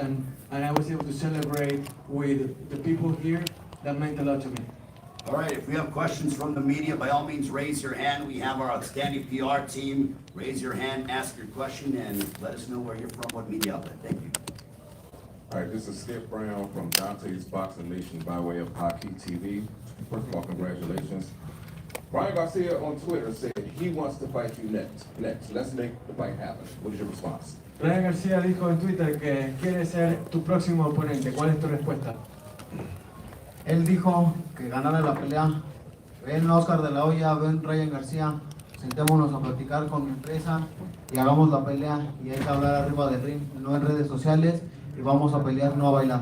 and I was able to celebrate with the people here. That meant a lot to me. All right, if we have questions from the media, by all means, raise your hand. We have our outstanding PR team. Raise your hand, ask your question, and let us know where you're from, what media outlet. Thank you. All right, this is Skip Brown from Dante's Boxing Nation by way of Hockey TV. First of all, congratulations. Ryan Garcia on Twitter said he wants to fight you next. Let's make the fight happen. What is your response? Ryan García dijo en Twitter que quiere ser tu próximo oponente. ¿Cuál es tu respuesta? Él dijo que ganara la pelea. Ven Oscar de la Hoya, ven Ryan García, sentémonos a platicar con mi empresa y hagamos la pelea. Y hay que hablar arriba del ring, no en redes sociales, y vamos a pelear, no a bailar.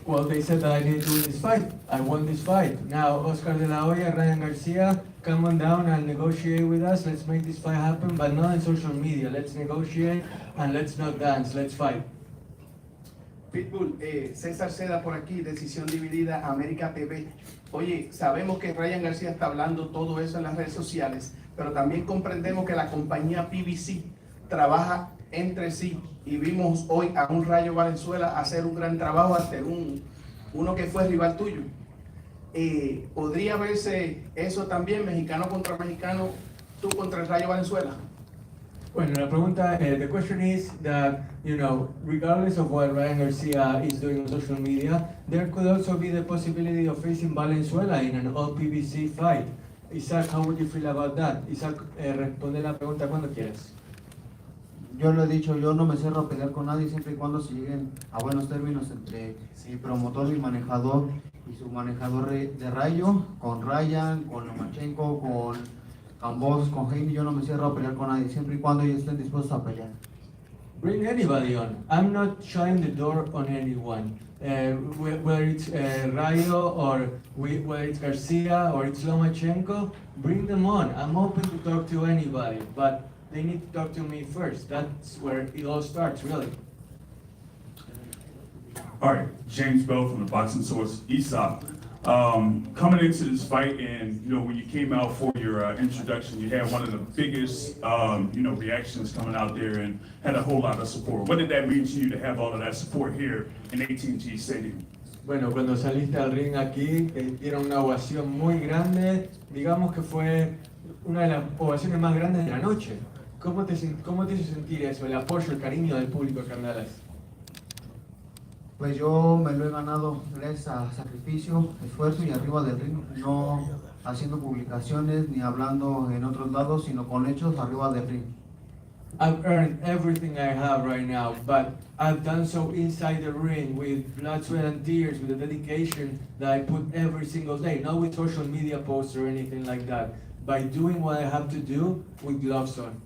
Well, they said that I didn't win this fight. I won this fight. Now, Oscar de la Hoya, Ryan Garcia, come on down and negotiate with us. Let's make this fight happen, but not in social media. Let's negotiate and let's not dance. Let's fight. Pitbull, César Seda por aquí, Decisión Dividida, América TV. Oye, sabemos que Ryan García está hablando todo eso en las redes sociales, pero también comprendemos que la compañía PBC trabaja entre sí y vimos hoy a un Rayo Valenzuela hacer un gran trabajo ante uno que fue rival tuyo. ¿Podría verse eso también, mexicano contra mexicano, tú contra el Rayo Valenzuela? Bueno, la pregunta, the question is that, regardless of what Ryan Garcia is doing on social media, there could also be the possibility of facing Valenzuela in an all-PBC fight. Isaac, how would you feel about that? Isaac, responde la pregunta cuando quieras. Yo lo he dicho, yo no me cierro a pelear con nadie siempre y cuando se lleguen a buenos términos entre mi promotor, mi manejador y su manejador de Rayo, con Ryan, con Lomachenko, con Cambos, con Jaime. Yo no me cierro a pelear con nadie siempre y cuando ellos estén dispuestos a pelear. Bring anybody on. I'm not shutting the door on anyone. Whether it's Rayo or whether it's Garcia or it's Lomachenko, bring them on. I'm open to talk to anybody, but they need to talk to me first. That's where it all starts, really. All right, James Bell from the Boxing Source, Esau. Coming into this fight, and when you came out for your introduction, you had one of the biggest reactions coming out there and had a whole lot of support. What did that mean to you to have all of that support here in AT&T Stadium? Bueno, cuando saliste al ring aquí, dieron una ovación muy grande. Digamos que fue una de las ovaciones más grandes de la noche. ¿Cómo te hizo sentir eso, el apoyo, el cariño del público de Cardenales? Pues yo me lo he ganado gracias a sacrificio, esfuerzo y arriba del ring, no haciendo publicaciones ni hablando en otros lados, sino con hechos arriba del ring. I've earned everything I have right now, but I've done so inside the ring with blood, sweat, and tears, with the dedication that I put every single day, not with social media posts or anything like that, by doing what I have to do with gloves on.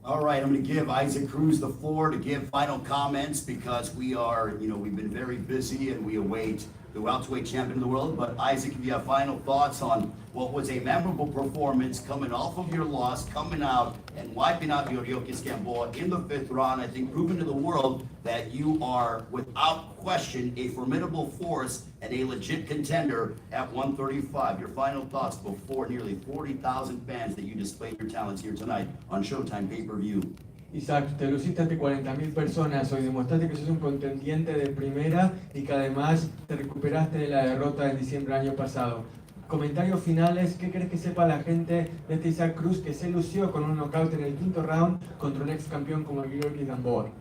All right, I'm going to give Isaac Cruz the floor to give final comments because we are, we've been very busy and we await the welterweight champion of the world. But Isaac, if you have final thoughts on what was a memorable performance coming off of your loss, coming out and wiping out Yordenis Ugas in the 5th round, I think proving to the world that you are, without question, a formidable force and a legit contender at 135. Your final thoughts before nearly 40,000 fans that you displayed your talents here tonight on Showtime pay-per-view. Isaac, te luciste ante 40.000 personas hoy, demostraste que sos un contendiente de primera y que además te recuperaste de la derrota en diciembre del año pasado. Comentarios finales, ¿qué crees que sepa la gente de este Isaac Cruz que se lució con un knockout en el 5º round contra un ex campeón como Yordenis Ugas?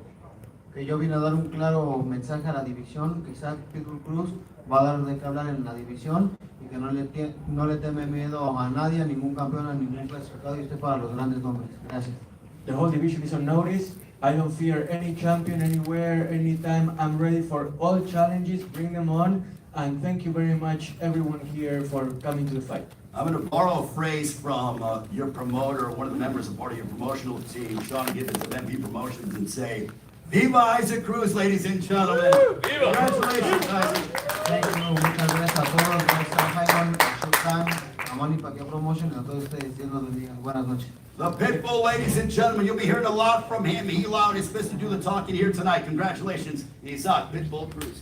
Que yo vine a dar un claro mensaje a la división, que Isaac Pitbull Cruz va a dar de qué hablar en la división y que no le teme miedo a nadie, a ningún campeón, a ningún clasificado y esté para los grandes nombres. Gracias. The whole division is on notice. I don't fear any champion anywhere, anytime. I'm ready for all challenges. Bring them on. And thank you very much, everyone here, for coming to the fight. I'm going to borrow a phrase from your promoter, one of the members of part of your promotional team, Sean Gibbons of MP Promotions, and say, Viva Isaac Cruz, ladies and gentlemen. Viva. Congratulations, Isaac. Thank you. Muchas gracias a todos. Gracias a Jaime, a Showtime, a Money Paquet Promotion y a todos ustedes. Dios los bendiga. Buenas noches. The Pitbull, ladies and gentlemen, you'll be hearing a lot from him. He allowed his fist to do the talking here tonight. Congratulations, Isaac Pitbull Cruz.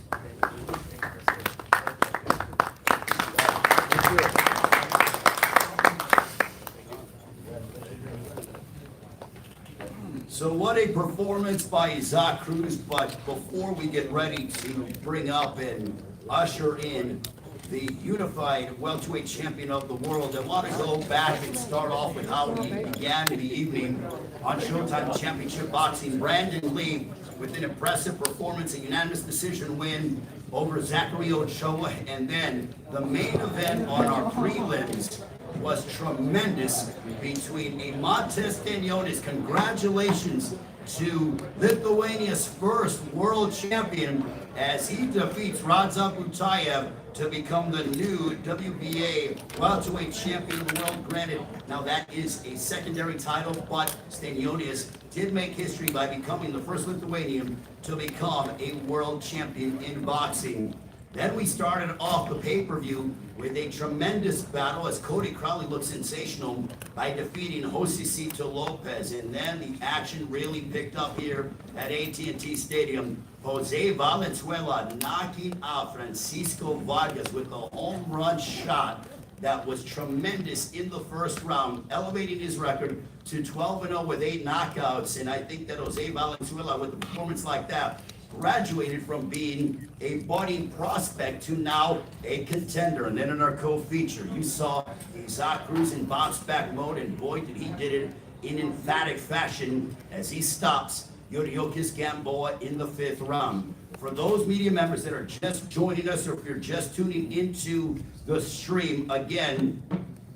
So what a performance by Isaac Cruz, but before we get ready to bring up and usher in the unified welterweight champion of the world, I want to go back and start off with how we began the evening on Showtime Championship Boxing. Brandon Lee with an impressive performance, a unanimous decision win over Zachary Ochoa, and then the main event on our prelims was tremendous between a Montes Stanionis. Congratulations to Lithuania's first world champion as he defeats Radza Butayev to become the new WBA welterweight champion of the world. Granted, now that is a secondary title, but Stanionis did make history by becoming the first Lithuanian to become a world champion in boxing. Then we started off the pay-per-view with a tremendous battle as Cody Crowley looked sensational by defeating Josecito Lopez. And then the action really picked up here at AT&T Stadium. Jose Valenzuela knocking out Francisco Vargas with a home run shot that was tremendous in the first round, elevating his record to 12-0 with 8 knockouts. And I think that Jose Valenzuela, with a performance like that, graduated from being a budding prospect to now a contender. And then in our co-feature, you saw Isaac Cruz in bounce-back mode, and boy, did he did it in emphatic fashion as he stops Yordenis Gamboa in the 5th round. For those media members that are just joining us, or if you're just tuning into the stream, again,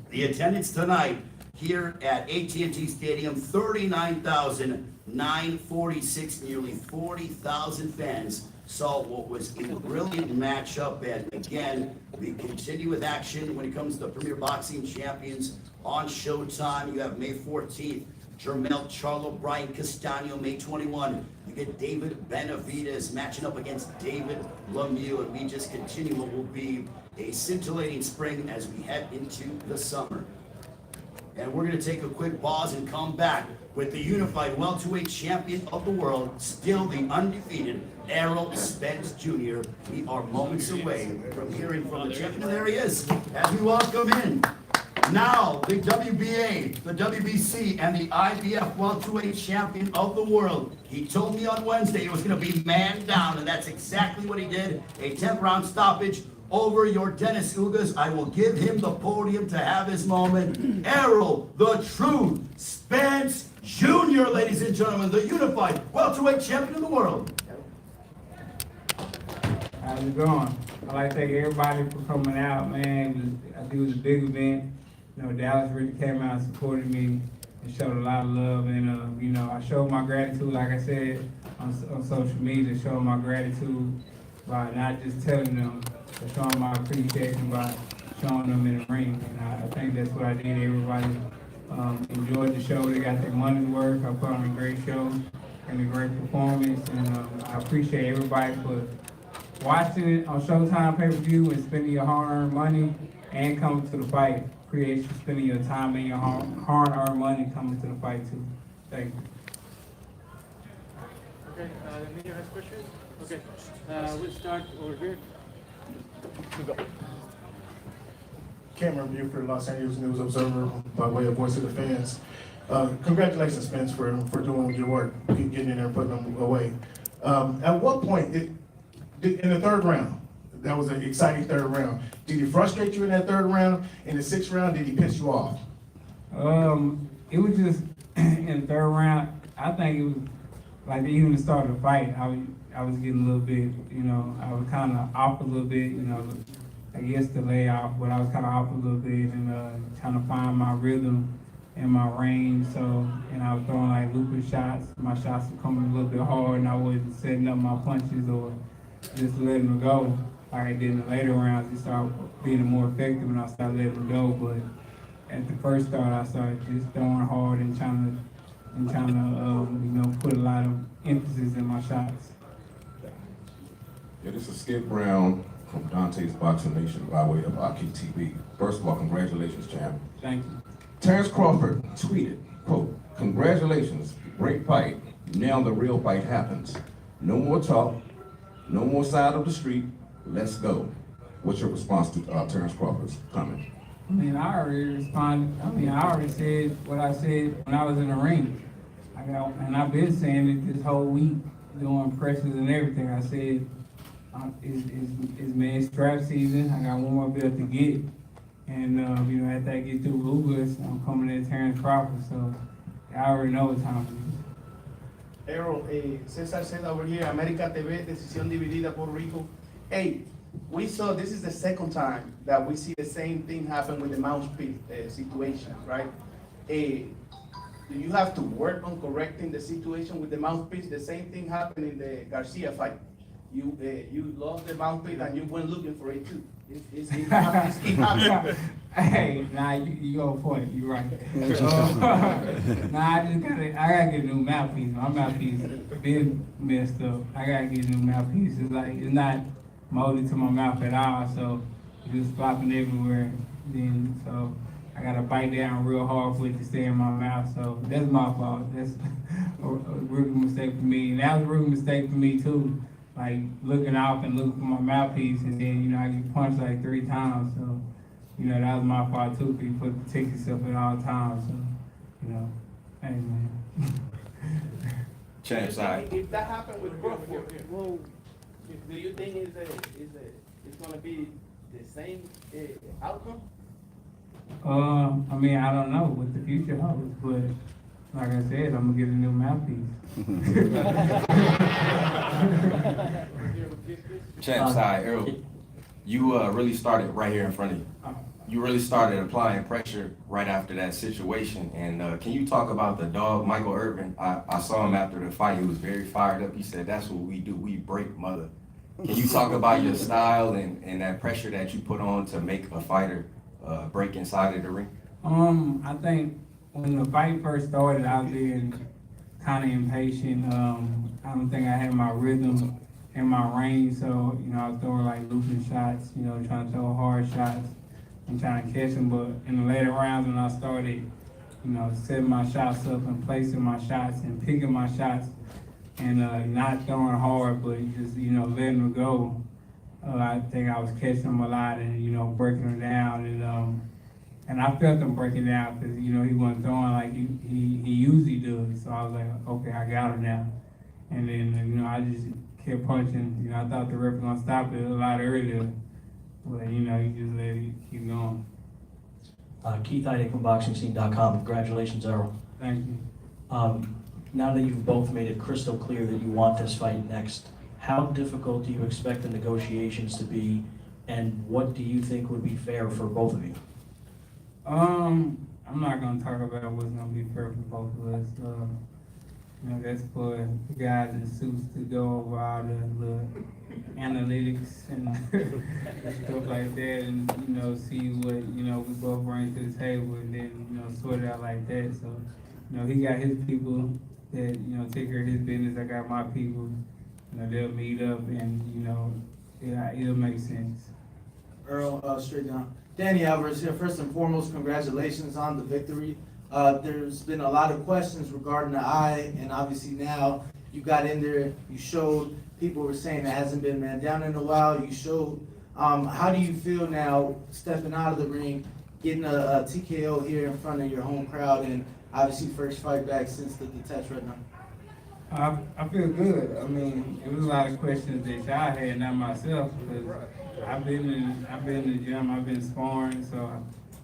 the attendance tonight here at AT&T Stadium, 39,946, nearly 40,000 fans saw what was a brilliant matchup. And again, we continue with action when it comes to Premier Boxing Champions on Showtime. You have May 14th, Jermel Charlo, Brian Castano. May 21, you get David Benavidez matching up against David Lemieux. And we just continue what will be a scintillating spring as we head into the summer. And we're going to take a quick pause and come back with the unified welterweight champion of the world, still the undefeated Errol Spence Jr. We are moments away from hearing from the champion. And there he is as we welcome in now the WBA, the WBC, and the IBF welterweight champion of the world. He told me on Wednesday it was going to be man down, and that's exactly what he did. A 10th round stoppage over Yordenis Ugas. I will give him the podium to have his moment. Errol, the true Spence Jr., ladies and gentlemen, the unified welterweight champion of the world. How's it going? I'd like to thank everybody for coming out, man. I think it was a big event. You know, Dallas really came out and supported me and showed a lot of love. And, you know, I showed my gratitude, like I said, on social media, showing my gratitude by not just telling them, but showing my appreciation by showing them in the ring. And I think that's what I did. Everybody enjoyed the show. They got their money's worth. I put on a great show and a great performance. And I appreciate everybody for watching it on Showtime pay-per-view and spending your hard-earned money and coming to the fight. Appreciate you spending your time and your hard-earned money coming to the fight too. Thank you. Okay, the media has questions? Okay, we'll start over here. Cameron Buford, Los Angeles News Observer, by way of Voice of the Fans. Congratulations, Spence, for doing your work, getting in there and putting them away. At what point, in the 3rd round, that was an exciting 3rd round, did he frustrate you in that 3rd round? In the 6th round, did he piss you off? It was just in the 3rd round. I think it was like even the start of the fight. I was getting a little bit, you know, I was kind of off a little bit, you know, I guess the layoff, but I was kind of off a little bit and trying to find my rhythm and my range. So, and I was throwing like looping shots. My shots were coming a little bit hard, and I wasn't setting up my punches or just letting them go like I did in the later rounds. It started being more effective when I started letting them go. But at the first start, I started just throwing hard and trying to you know, put a lot of emphasis in my shots. Yeah, this is Skip Brown from Dante's Boxing Nation by way of Aki TV. First of all, congratulations, champ. Thank you. Terrence Crawford tweeted, quote, "Congratulations, great fight. Now the real fight happens. No more talk, no more side of the street. Let's go." What's your response to Terrence Crawford's comment? I mean, I already responded. I mean, I already said what I said when I was in the ring. I and I've been saying it this whole week, doing presses and everything. I said, it's man strap season. I got one more belt to get. And, after I get through Ugas, I'm coming in Terrence Crawford. So I already know what time it is. Errol, Cesar said over here, America TV, decisión dividida, Puerto Rico. Hey, we saw this is the second time that we see the same thing happen with the mouthpiece situation, right? Do you have to work on correcting the situation with the mouthpiece? The same thing happened in the Garcia fight. You lost the mouthpiece and you went looking for it too. It happens. Hey, nah, you go for it. You're right. I gotta get a new mouthpiece. My mouthpiece been messed up. I gotta get a new mouthpiece. It's not molded to my mouth at all, so it's just flopping everywhere. So I gotta bite down real hard for it to stay in my mouth. So that's my fault. That's a rookie mistake for me, and that was a rookie mistake for me too. Like looking off and looking for my mouthpiece, and then I get punched like 3 times. So that was my fault too. Because you put to protect yourself at all times. So hey man. Champ side. If that happened with Crawford, well, do you think it's gonna be the same outcome? I don't know what the future holds, but like I said, I'm gonna get a new mouthpiece. Champ side, Errol, you really started right here in front of you. You really started applying pressure right after that situation. And can you talk about the dog, Michael Irvin? I saw him after the fight. He was very fired up. He said, "That's what we do. We break mother." Can you talk about your style and that pressure that you put on to make a fighter break inside of the ring? I think when the fight first started, I was being kind of impatient. I don't think I had my rhythm and my range, so I was throwing like looping shots, trying to throw hard shots and trying to catch them. But in the later rounds, when I started, setting my shots up and placing my shots and picking my shots and not throwing hard, but just letting them go, I think I was catching them a lot and breaking them down and I felt him breaking down because he wasn't throwing like he usually does. So I was like, okay, I got him now. And then I just kept punching. I thought the ref was gonna stop it a lot earlier, but you just let it keep going. Keith Heidig from BoxingScene.com. Congratulations, Errol. Thank you. Now that you've both made it crystal clear that you want this fight next, how difficult do you expect the negotiations to be, and what do you think would be fair for both of you? I'm not gonna talk about what's gonna be fair for both of us. That's for the guys in suits to go over all the analytics and stuff like that, and see what we both bring to the table, and then sort it out like that. So he got his people that take care of his business. I got my people. They'll meet up, and it'll make sense. Errol, straight down. Danny Alvarez here. First and foremost, congratulations on the victory. There's been a lot of questions regarding the eye, and obviously now you got in there, you showed, people were saying it hasn't been man down in a while, you showed. How do you feel now stepping out of the ring, getting a TKO here in front of your home crowd, and obviously first fight back since the detached retina? I feel good. It was a lot of questions that y'all had, not myself, because I've been in the gym, I've been sparring, so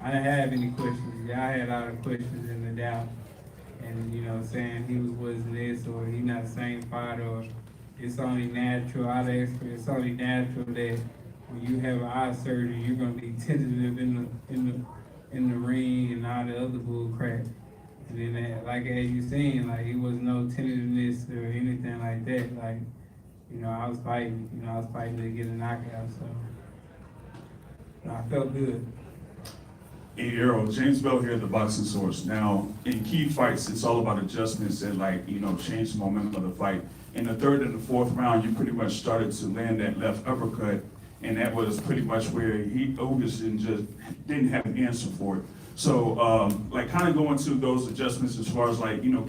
I didn't have any questions. Y'all had a lot of questions and the doubt, and saying he wasn't this or he not the same fighter, or it's only natural. It's only natural that when you have an eye surgery, you're gonna be tentative in the ring and all the other bull crap. And then, like as you seen, like it was no tentativeness or anything like that. Like, I was fighting. I was fighting to get a knockout. So I felt good. Hey, Errol, James Bell here at the Boxing Source. Now, in key fights, it's all about adjustments and change the momentum of the fight. In the third and the fourth round, you pretty much started to land that left uppercut, and that was pretty much where Ugas didn't have an answer for it. So, kind of going to those adjustments as far as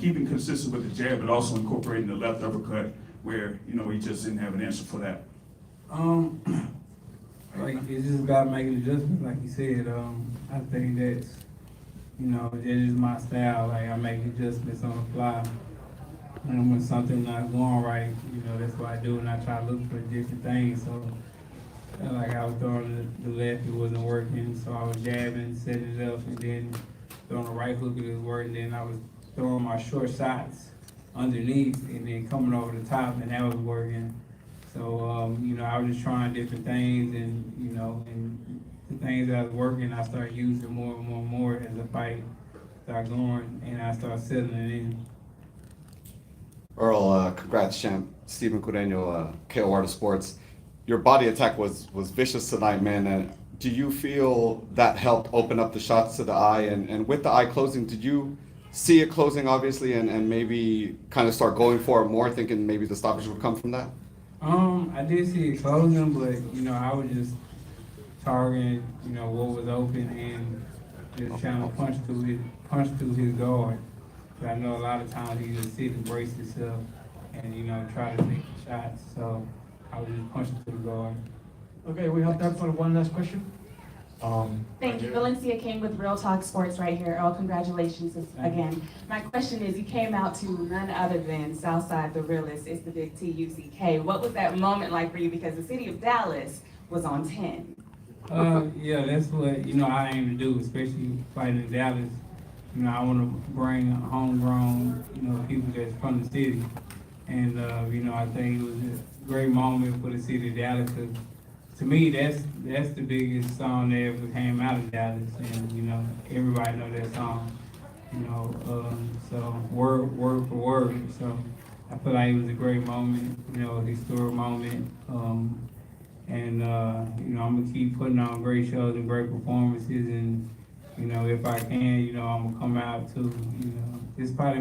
keeping consistent with the jab, but also incorporating the left uppercut where, he just didn't have an answer for that. It's just about making adjustments, like you said. I think that's, that is my style. Like I make adjustments on the fly. And when something's not going right, you know, that's what I do, and I try to look for different things. So, like I was throwing the left, it wasn't working, so I was jabbing, setting it up, and then throwing the right hook, it was working. Then I was throwing my short shots underneath, and then coming over the top, and that was working. So, you know, I was just trying different things, and you know, and the things that was working, I started using more and more and more as the fight started going, and I started settling in. Earl, congrats, champ. Steven Cureño, KOR Sports. Your body attack was vicious tonight, man. And do you feel that helped open up the shots to the eye? And with the eye closing, did you see it closing, obviously, and maybe kind of start going for it more, thinking maybe the stoppage would come from that? I did see it closing, but you know, I was just targeting, you know, what was open and just trying to punch through his guard. But I know a lot of times he just sit and brace himself and, you know, try to take the shots. So I was just punching through the guard. Okay, we have time for one last question. Thank you. Valencia King with Real Talk Sports right here. Earl, congratulations again. My question is, you came out to none other than Southside the Realest. It's the big TUCK. What was that moment like for you? Because the city of Dallas was on 10. Yeah, that's what, you know, I aim to do, especially fighting in Dallas. You know, I want to bring homegrown, you know, people that's from the city. And, you know, I think it was a great moment for the city of Dallas. Cause to me, that's the biggest song that ever came out of Dallas. And, you know, everybody know that song. You know, so word for word. So I feel like it was a great moment, you know, a historic moment. And, you know, I'm going to keep putting on great shows and great performances. And, you know, if I can, you know, I'm going to come out too. You know, this is probably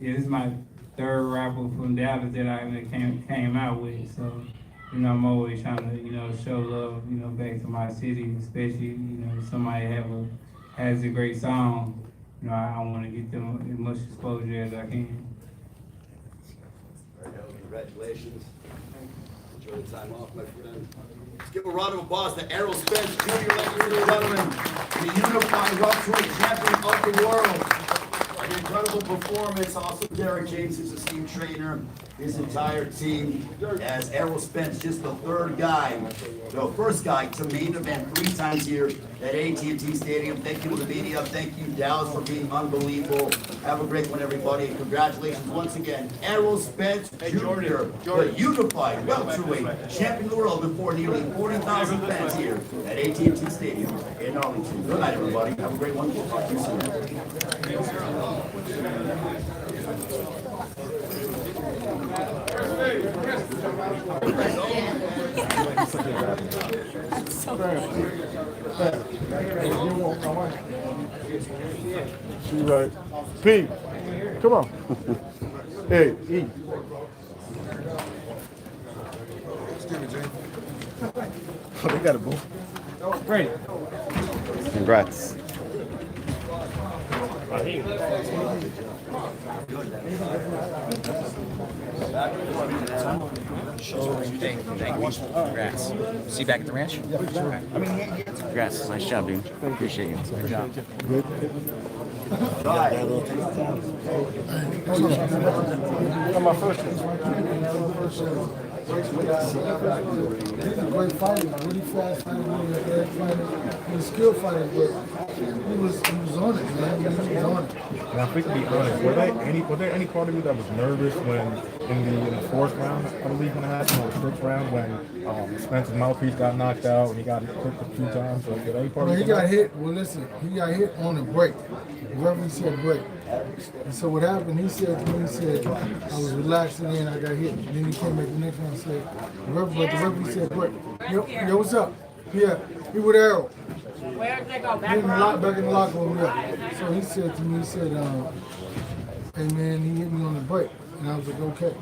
this is my third rapper from Dallas that I came out with. So, you know, I'm always trying to, you know, show love, you know, back to my city, especially, you know, if somebody has a great song. You know, I want to get them as much exposure as I can. Congratulations. Enjoy the time off, my friend. Let's give a round of applause to Errol Spence Jr., ladies and gentlemen, the unified welterweight champion of the world. An incredible performance. Also, Derek James, his esteemed trainer, his entire team. As Errol Spence, just the third guy, the first guy to main event 3 times here at AT&T Stadium. Thank you to the media. Thank you, Dallas, for being unbelievable. Have a great one, everybody. And congratulations once again, Errol Spence Jr., the unified welterweight champion of the world before nearly 40,000 fans here at AT&T Stadium in Arlington. Good night, everybody. Have a great one. We'll talk to you soon. She right. Pete, come on. Hey, eat. Oh, they got a boo. Great. Congrats. Thank you. Congrats. See you back at the ranch? Yeah, sure. Congrats. Nice job, dude. Appreciate you. Good job. Good. My first one. He's a great fighter, really fast fighter, really bad fighter. He's a skilled fighter, but he was on it, man. He was on it. Now, if we can be honest, was there any part of you that was nervous when in the 4th round, I believe, when it happened, or the 6th round, when Spence's mouthpiece got knocked out and he got clipped a few times? So did any part of you? He got hit. Well, listen, he got hit on a break. The referee said break. And so what happened, he said to me, I was relaxing and I got hit. And then he came back the next one and said, the referee said break. Yo, what's up? Yeah, he with Errol. Where'd they go? Back in the locker room, yeah. So he said to me, hey man, he hit me on the break. And I was like, okay.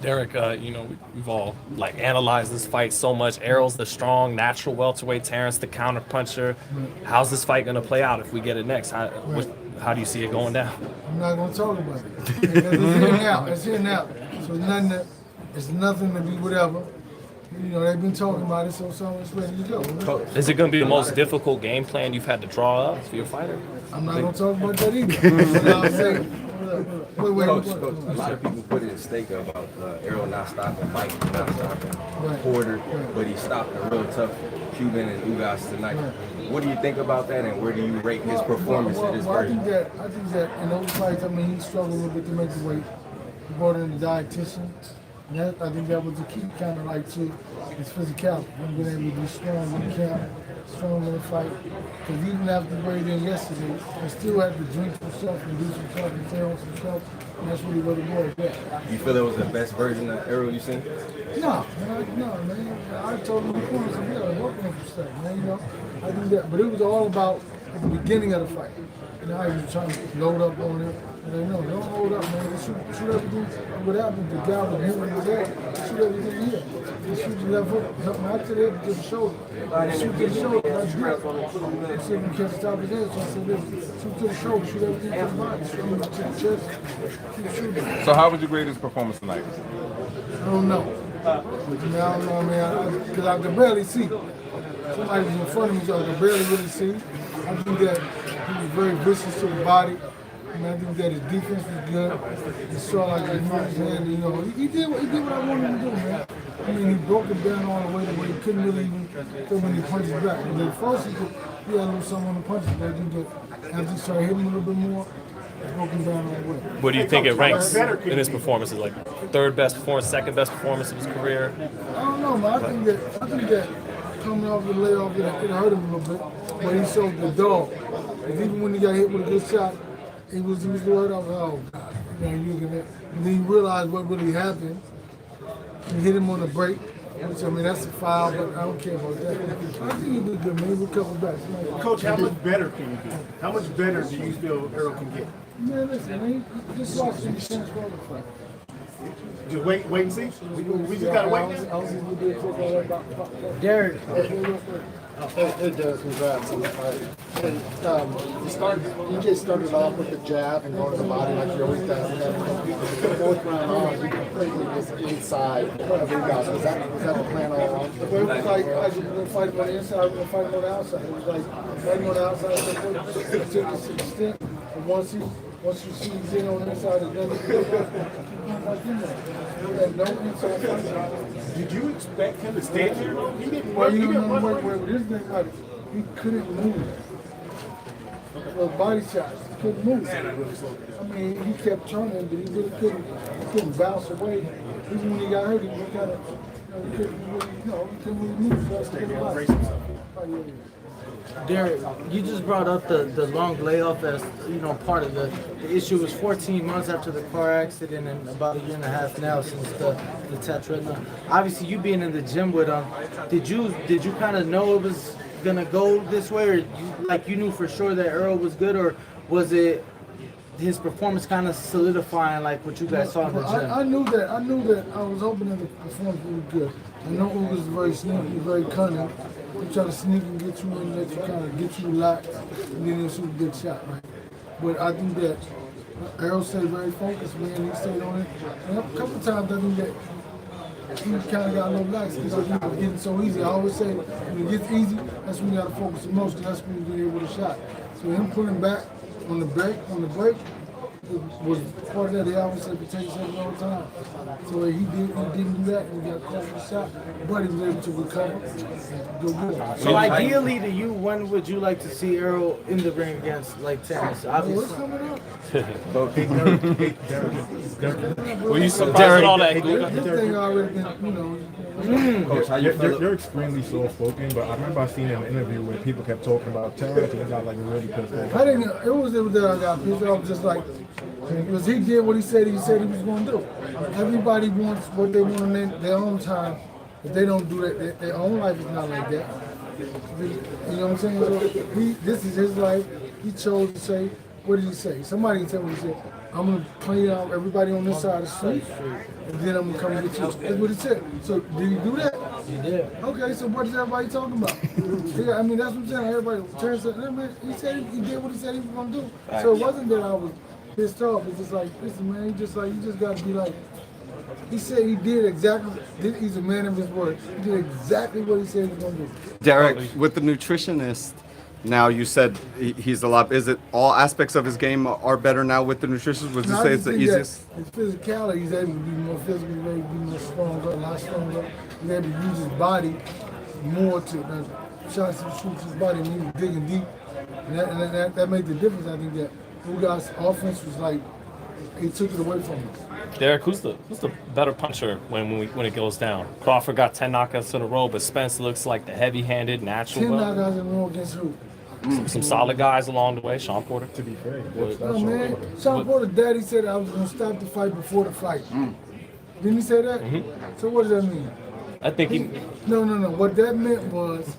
Derek, you know, we've all analyzed this fight so much. Errol's the strong, natural welterweight. Terrence, the counter puncher. How's this fight going to play out if we get it next? How do you see it going down? I'm not going to talk about it because it's here now. It's here now. So it's nothing to be whatever. You know, they've been talking about it, so it's ready to go. Is it going to be the most difficult game plan you've had to draw up for your fighter? I'm not going to talk about that either. But I'll say, Coach, a lot of people put it at stake about Errol not stopping Mike, not stopping Porter, but he stopped a real tough Cuban and Ugas tonight. What do you think about that, and where do you rate his performance in this version? I think that in those fights, I mean, he struggled a little bit to make the weight. He brought in the dietitian. And that, I think that was the key, kind of like to his physicality. Him being able to be strong in the camp, strong in the fight. Because even after he weighed in yesterday, he still had to drink some stuff and do some stuff and tear on some stuff. And that's really what it was. Yeah. You feel it was the best version of Errol you've seen? No, man. I told him before, I said, yeah, working on some stuff, man. You know, I think that. But it was all about at the beginning of the fight. You know, I was trying to load up on him. And I know, don't hold up, man. Shoot everything. What happened? The guy was hitting his head. Shoot everything here. He shoot the left hook, not to the head, to the shoulder. Shoot to the shoulder, that's good. I said, you can't stop his head. So I said, shoot to the shoulder, shoot everything to the body, shoot to the chest. Keep shooting. So how would you grade his performance tonight? I don't know. I don't know, man. Because I could barely see. Somebody was in front of me, so I could barely really see. I think that he was very vicious to the body. I mean, I think that his defense was good. He saw like he moved his hand, you know. He did what I wanted him to do, man. I mean, he broke it down all the way to where he couldn't really even throw many punches back. But at first, he had a little something on the punches, but I think that as he started hitting a little bit more, he broke him down all the way. Where do you think it ranks in his performances? Like third best performance, second best performance of his career? I don't know, man. I think that coming off the layoff, it hurt him a little bit. But he showed the dog. And even when he got hit with a good shot, he was worried. I was like, oh, God. You know, and then he realized what really happened. He hit him on the break, which, I mean, that's a foul, but I don't care about that. I think he did good, man. He recovered back. Coach, how much better can you get? How much better do you feel Errol can get? Man, listen, man, just watch the chance for the fight. Just wait and see. We just gotta wait now. Derek. Hey, Derek, congrats on the fight. And you just started off with the jab and going to the body like you always do. And then the fourth round on, you completely just inside of Ugas. Was that the plan all along? It was like I was going to fight on the inside, I was going to fight on the outside. It was like fighting on the outside to the extent. And once you see he's in on the inside, it's no inside fight. Did you expect him to stand here? He didn't Well, work. you know where this thing like he couldn't move. Well, body shots, he couldn't move. I mean, he kept turning, but he really couldn't bounce away. Even when he got hurt, he was kind of, he couldn't really move. So he couldn't bounce. Derek, you just brought up the long layoff as part of the issue. Was 14 months after the car accident and about a year and a half now since the tetrayl. Obviously, you being in the gym with him, did you kind of know it was gonna go this way, or you knew for sure that Errol was good, or was it his performance kind of solidifying like what you guys saw in the gym? I knew that. I was hoping that the performance would be good. I know Ugas was very sneaky, very cunning. He try to sneak and get you in there to kind of get you relaxed, and then he'll shoot a good shot, right? But I think that Errol stayed very focused, man. He stayed on it. And a couple of times I think that he kind of got a little lax because he was getting so easy. I always say when it gets easy, that's when you got to focus the most, because that's when you get hit with a shot. So him pulling back on the break, was part of that. They always say protect yourself all the time. So he didn't do that, and he got caught with a shot, but he was able to recover and go good. So ideally to you, when would you like to see Errol in the ring against Terrence? Obviously. What's coming up? Were you surprised at all that? This thing already been, Coach, you're extremely soft-spoken, but I remember I seen in an interview where people kept talking about Terrence and he got really pissed off. I didn't. It was that I got pissed off, just like because he did what he said he was going to do. Everybody wants what they want in their own time. If they don't do that, their own life is not like that. You know what I'm saying? So this is his life. He chose to say, what did he say? Somebody can tell me, he said, I'm going to clean out everybody on this side of the street, and then I'm going to come and get you. That's what he said. So did he do that? He did. Okay, so what is everybody talking about? Yeah, I mean, that's what I'm saying. Everybody, Terrence said, he said he did what he said he was going to do. So it wasn't that I was pissed off. It's just like, listen, man, you just got to be like, He said he did exactly. He's a man of his word. He did exactly what he said he was gonna do. Derek, with the nutritionist, now you said he's a lot. Is it all aspects of his game are better now with the nutritionist? Would you say it's the easiest? His physicality, he's able to be more physical, he's able to be more stronger, a lot stronger. He's able to use his body more to shots and shoots his body, and he was digging deep. And that made the difference. I think that Ugas' offense was like, he took it away from us. Derek, who's the better puncher when it goes down? Crawford got 10 knockouts in a row, but Spence looks like the heavy-handed, natural. 10 knockouts in a row against who? Some solid guys along the way. Sean Porter. To be fair, Oh man, Sean Porter's daddy said I was gonna stop the fight before the fight. Didn't he say that? So what does that mean? I think he. No. What that meant was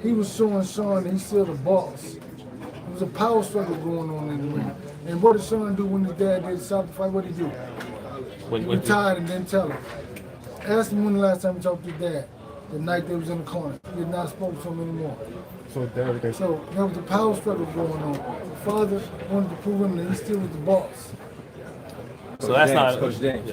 he was showing Sean he's still the boss. There was a power struggle going on in the ring. And what did Sean do when his dad did stop the fight? What did he do? He retired and didn't tell him. Ask him when the last time he talked to his dad. The night they was in the corner. He had not spoken to him anymore. So Derek, So there was a power struggle going on. The father wanted to prove him that he still was the boss. So that's not Coach James.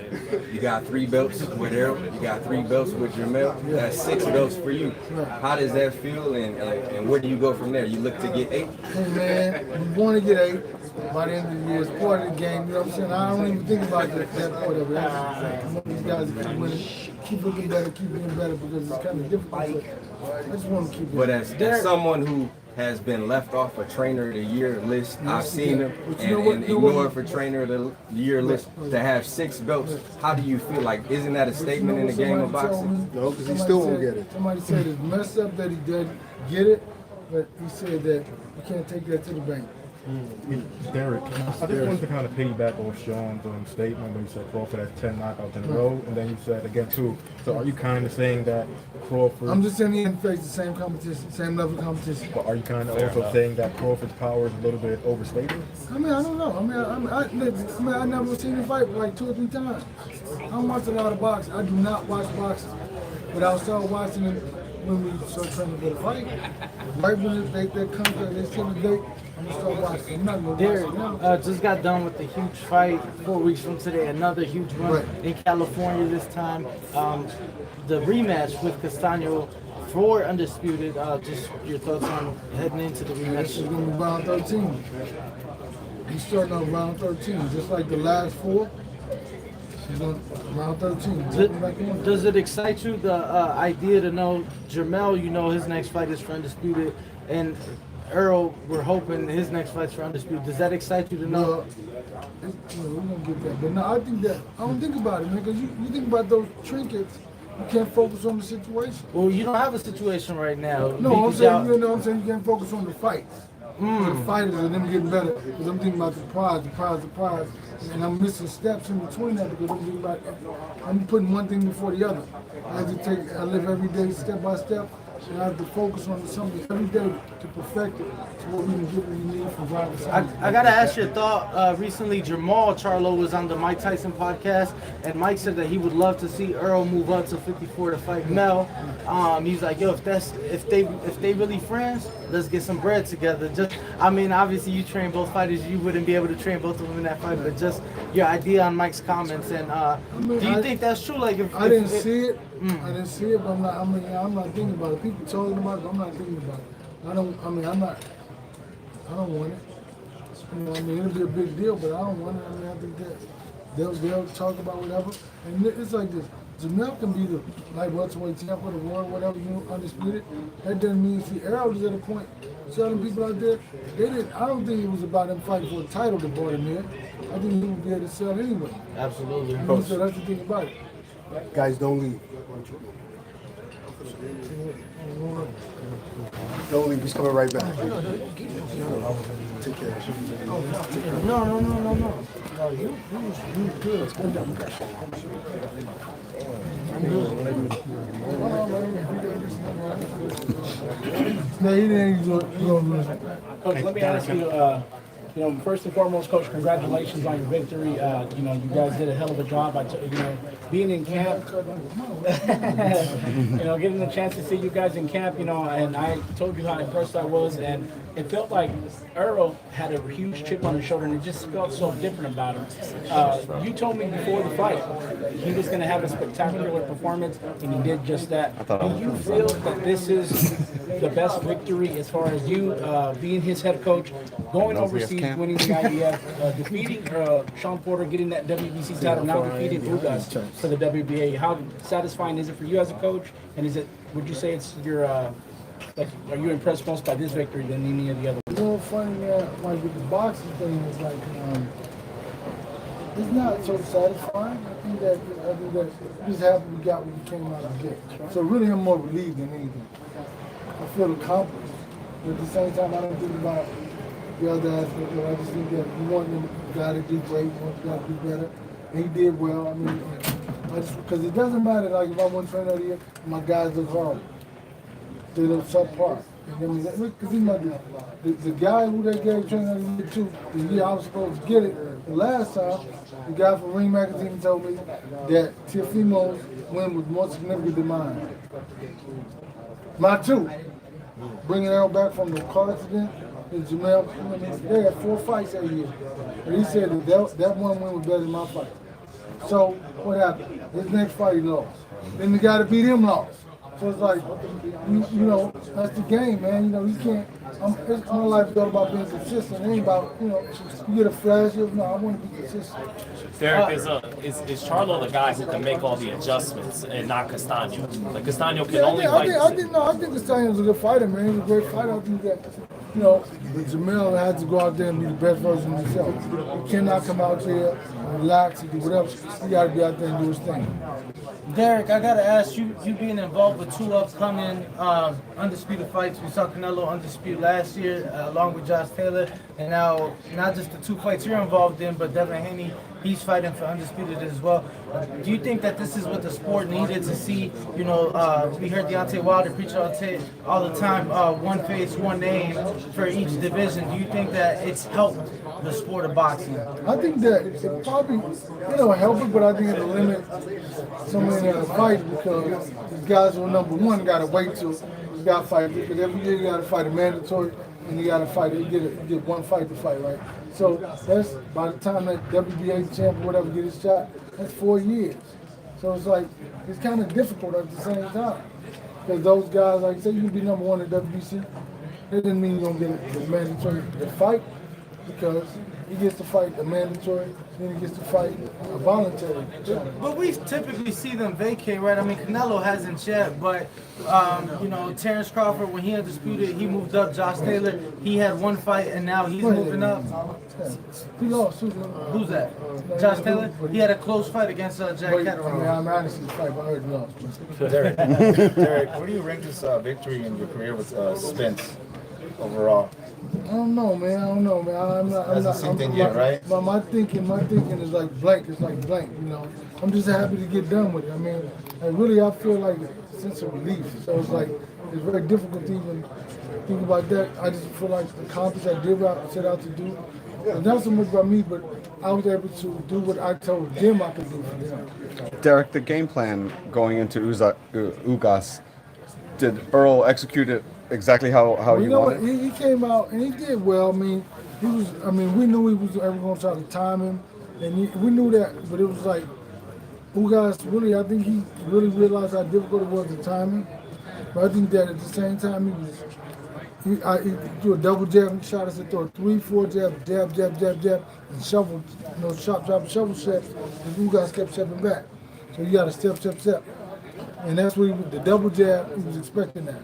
You got 3 belts with Errol. You got 3 belts with Jamel. That's 6 belts for you. How does that feel, and where do you go from there? You look to get 8? Hey man, we want to get 8 by the end of the year. It's part of the game. You know what I'm saying? I don't even think about that part of it. I want these guys to keep winning, keep looking better, keep getting better because it's kind of difficult. I just want to keep it. But as someone who has been left off a trainer of the year list, I've seen him and ignored for trainer of the year list to have 6 belts. How do you feel? Like, isn't that a statement in the game of boxing? No, because he still won't get it. Somebody said it's messed up that he didn't get it, but he said that you can't take that to the bank. Derek, I just wanted to kind of piggyback on Sean's statement when he said Crawford has 10 knockouts in a row, and then you said again 2. So are you kind of saying that Crawford? I'm just saying he didn't face the same competition, same level of competition. But are you kind of also saying that Crawford's power is a little bit overstated? I mean, I don't know. I never seen him fight like 2 or 3 times. I don't watch a lot of boxing. I do not watch boxing. But I started watching it when we started trying to get a fight. Right when they come, they set the date. I'm gonna start watching. I'm not gonna Derek watch it now. just got done with a huge fight 4 weeks from today. Another huge one in California this time. The rematch with Castaño for Undisputed. Just your thoughts on heading into the rematch. This is gonna be round 13. He's starting on round 13, just like the last 4. He's on round 13. Does it excite you, the idea to know Jermell, you know his next fight is for Undisputed, and Errol, we're hoping his next fight's for Undisputed. Does that excite you to know? We're gonna get that. But no, I don't think about it, man, because you think about those trinkets, you can't focus on the situation. Well, you don't have a situation right now. No, I'm saying, you can't focus on the fights. The fighters and them getting better. Because I'm thinking about the prize. And I'm missing steps in between that because I'm thinking about, I'm putting one thing before the other. I live every day step by step. And I have to focus on something every day to perfect it so what we can get what we need from driver side. I gotta ask your thought. Recently, Jamal Charlo was on the Mike Tyson podcast, and Mike said that he would love to see Errol move up to 54 to fight Mel. He's like, yo, if they really friends, let's get some bread together. I mean, obviously you train both fighters, you wouldn't be able to train both of them in that fight, but just your idea on Mike's comments, and do you think that's true? Like, I didn't see it. I didn't see it, but I'm not thinking about it. People talking about it, I'm not thinking about it. I don't want it. It'll be a big deal, but I don't want it. I think that they'll talk about whatever. And it's like this. Jamel can be the light welterweight champ of the world, whatever, undisputed. That doesn't mean, Errol is at a point, telling people out there, I don't think it was about them fighting for a title that brought him here. I think he would be able to sell anyway. Absolutely. So that's the thing about it. Guys, don't leave. Don't leave. He's coming right back. Take care. No. You good. Coach, let me ask you, First and foremost, Coach, congratulations on your victory. You guys did a hell of a job. Being in camp, getting the chance to see you guys in camp, and I told you how impressed I was, and it felt like Errol had a huge chip on his shoulder, and it just felt so different about him. You told me before the fight he was going to have a spectacular performance, and he did just that. Do you feel that this is the best victory as far as you being his head coach, going overseas, winning the IBF, defeating Sean Porter, getting that WBC title, now defeating Ugas for the WBA? How satisfying is it for you as a coach? And would you say it's your, are you impressed most by this victory than any of the other ones? Funny that, with the boxing thing, it's it's not so satisfying. I think that I'm just happy we got what we came out of the gate. So really, I'm more relieved than anything. I feel accomplished. But at the same time, I don't think about the other aspect. I just think that we want the guy to do great, we want the guy to do better. And he did well. I mean, because it doesn't matter, if I won trainer of the year, my guys look horrible. They look subpar. Because the guy who they gave trainer of the year to, the year I was supposed to get it, the last time, the guy from Ring Magazine told me that Teofimo's win was more significant than mine. My two. Bringing Errol back from the car accident, and Jamel, they had 4 fights that year. And he said that one win was better than my fight. So what happened? His next fight he lost. Then the guy that beat him lost. So it's like, that's the game, man. You can't. My life is all about being consistent. It ain't about, you get a flash. No, I want to be consistent. Derek, is Charlo the guy who can make all the adjustments and not Castaño? Like Castaño can only fight. I think Castaño's a good fighter, man. He's a great fighter. I think that, but Jamel had to go out there and be the best version of himself. He cannot come out there and relax and do whatever. He got to be out there and do his thing. Derek, I gotta ask you being involved with 2 upcoming undisputed fights. We saw Canelo undisputed last year along with Josh Taylor, and now not just the 2 fights you're involved in, but Devin Haney, he's fighting for undisputed as well. Do you think that this is what the sport needed to see? We heard Deontay Wilder preach all the time, one face, one name for each division. Do you think that it's helped the sport of boxing? I think that it probably, help it, but I think it'll limit so many of the fights because these guys who are number 1 got to wait till you got to fight, because every year you got to fight a mandatory and you got to fight, you get 1 fight to fight, right? So that's, by the time that WBA champ or whatever get his shot, that's 4 years. So it's like, it's kind of difficult at the same time. Because those guys, like say you can be number 1 at WBC, that doesn't mean you're going to get a mandatory fight, because he gets to fight a mandatory, then he gets to fight a voluntary challenge. But we typically see them vacate, right? I mean, Canelo hasn't yet, but, Terrence Crawford, when he undisputed, he moved up. Josh Taylor, he had 1 fight, and now he's moving up. He lost. Who's that? Josh Taylor? He had a close fight against Jack Catterall. I'm honestly fight, but I heard he lost. Derek, where do you rank this victory in your career with Spence overall? I don't know, man. I'm not same thing yet, right? My thinking is like blank. It's like blank, I'm just happy to get done with it. I mean, I feel like a sense of relief. So it's like, it's very difficult to even think about that. I just feel like accomplished. I did what I set out to do. And not so much about me, but I was able to do what I told them I could do for them. Derek, the game plan going into Ugas, did Errol execute it exactly how you wanted? He came out and he did well. I mean, we knew he was going to try to time him, and we knew that. But it was like, Ugas really, I think he really realized how difficult it was to time him. But I think that at the same time he threw a double jab and shot us to throw 3, 4 jab, and shuffle, chop, shuffle step, and Ugas kept stepping back. So you got to step. And that's what the double jab, he was expecting that.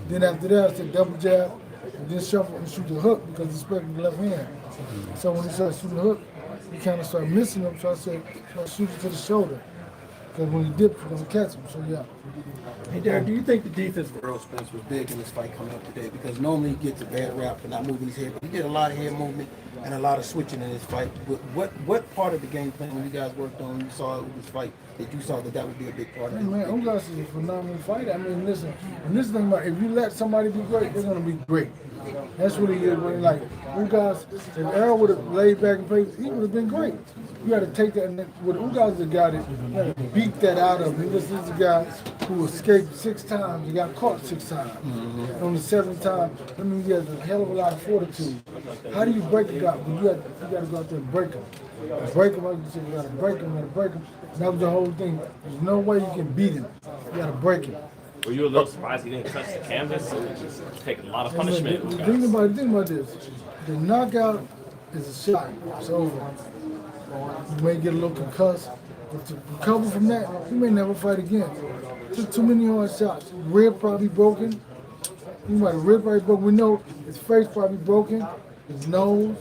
Then after that, I said double jab, and then shuffle and shoot the hook because he's expecting the left hand. So when he started shooting the hook, he kind of started missing him, so I said, shoot it to the shoulder. Because when he dips, you're gonna catch him. So yeah. Hey Derek, do you think the defense for Errol Spence was big in this fight coming up today? Because normally he gets a bad rap for not moving his head, but he did a lot of head movement and a lot of switching in this fight. What part of the game plan when you guys worked on, you saw this fight, that you saw that would be a big part of it? Man, Ugas is a phenomenal fighter. I mean, listen, and this thing about if you let somebody be great, they're gonna be great. That's what he is. When like Ugas, if Errol would have laid back and played, he would have been great. You got to take that. And with Ugas, the guy that beat that out of him. This is the guy who escaped 6 times. He got caught 6 times. On the 7th time, I mean, he has a hell of a lot of fortitude. How do you break a guy? Well, you got to go out there and break him. Break him, like you said, you got to break him. You got to break him. And that was the whole thing. There's no way you can beat him. You got to break him. Were you a little surprised he didn't touch the canvas? Just take a lot of punishment. The thing about this. The knockout is a shot. It's over. You may get a little concussed, but to recover from that, you may never fight again. Took too many hard shots. Rib probably broken. You might have rib probably broken. We know his face probably broken. His nose,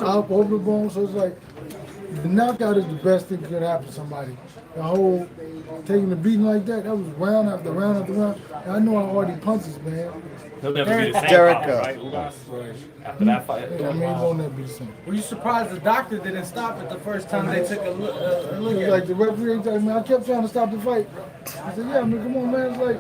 up over the bone. So it's like the knockout is the best thing that could happen to somebody. The whole taking the beating like that was round after round after round. And I know how hard he punches, man. He'll never be the same, Derek, right? After that fight. Yeah, I mean, he won't never be the same. Were you surprised the doctor didn't stop it the first time they took a look It was at like it? the referee told me, I kept trying to stop the fight. I said, yeah, I mean, come on, man. It's like,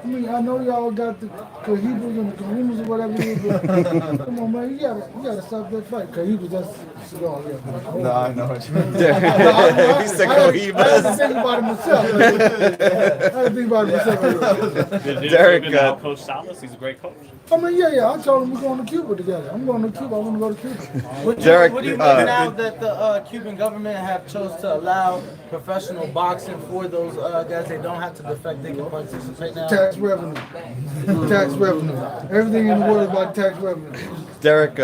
I mean, I know y'all got the Cohibas and the Kahumas or whatever it is, but come on, man, you gotta stop that fight. Cohibas, that's cigar, yeah. No, I know what you mean. He said I had Cohibas. to think about it myself. I had to think about it myself. Did Derek, you know Coach Salas? He's a great coach. I mean, yeah. I told him we're going to Cuba together. I'm going to Cuba. I want to go to Cuba. Derek, What do you think now that the Cuban government have chose to allow professional boxing for those guys? They don't have to defect. They can participate now. Tax revenue. Tax revenue. Everything in the world is about tax revenue. Derek,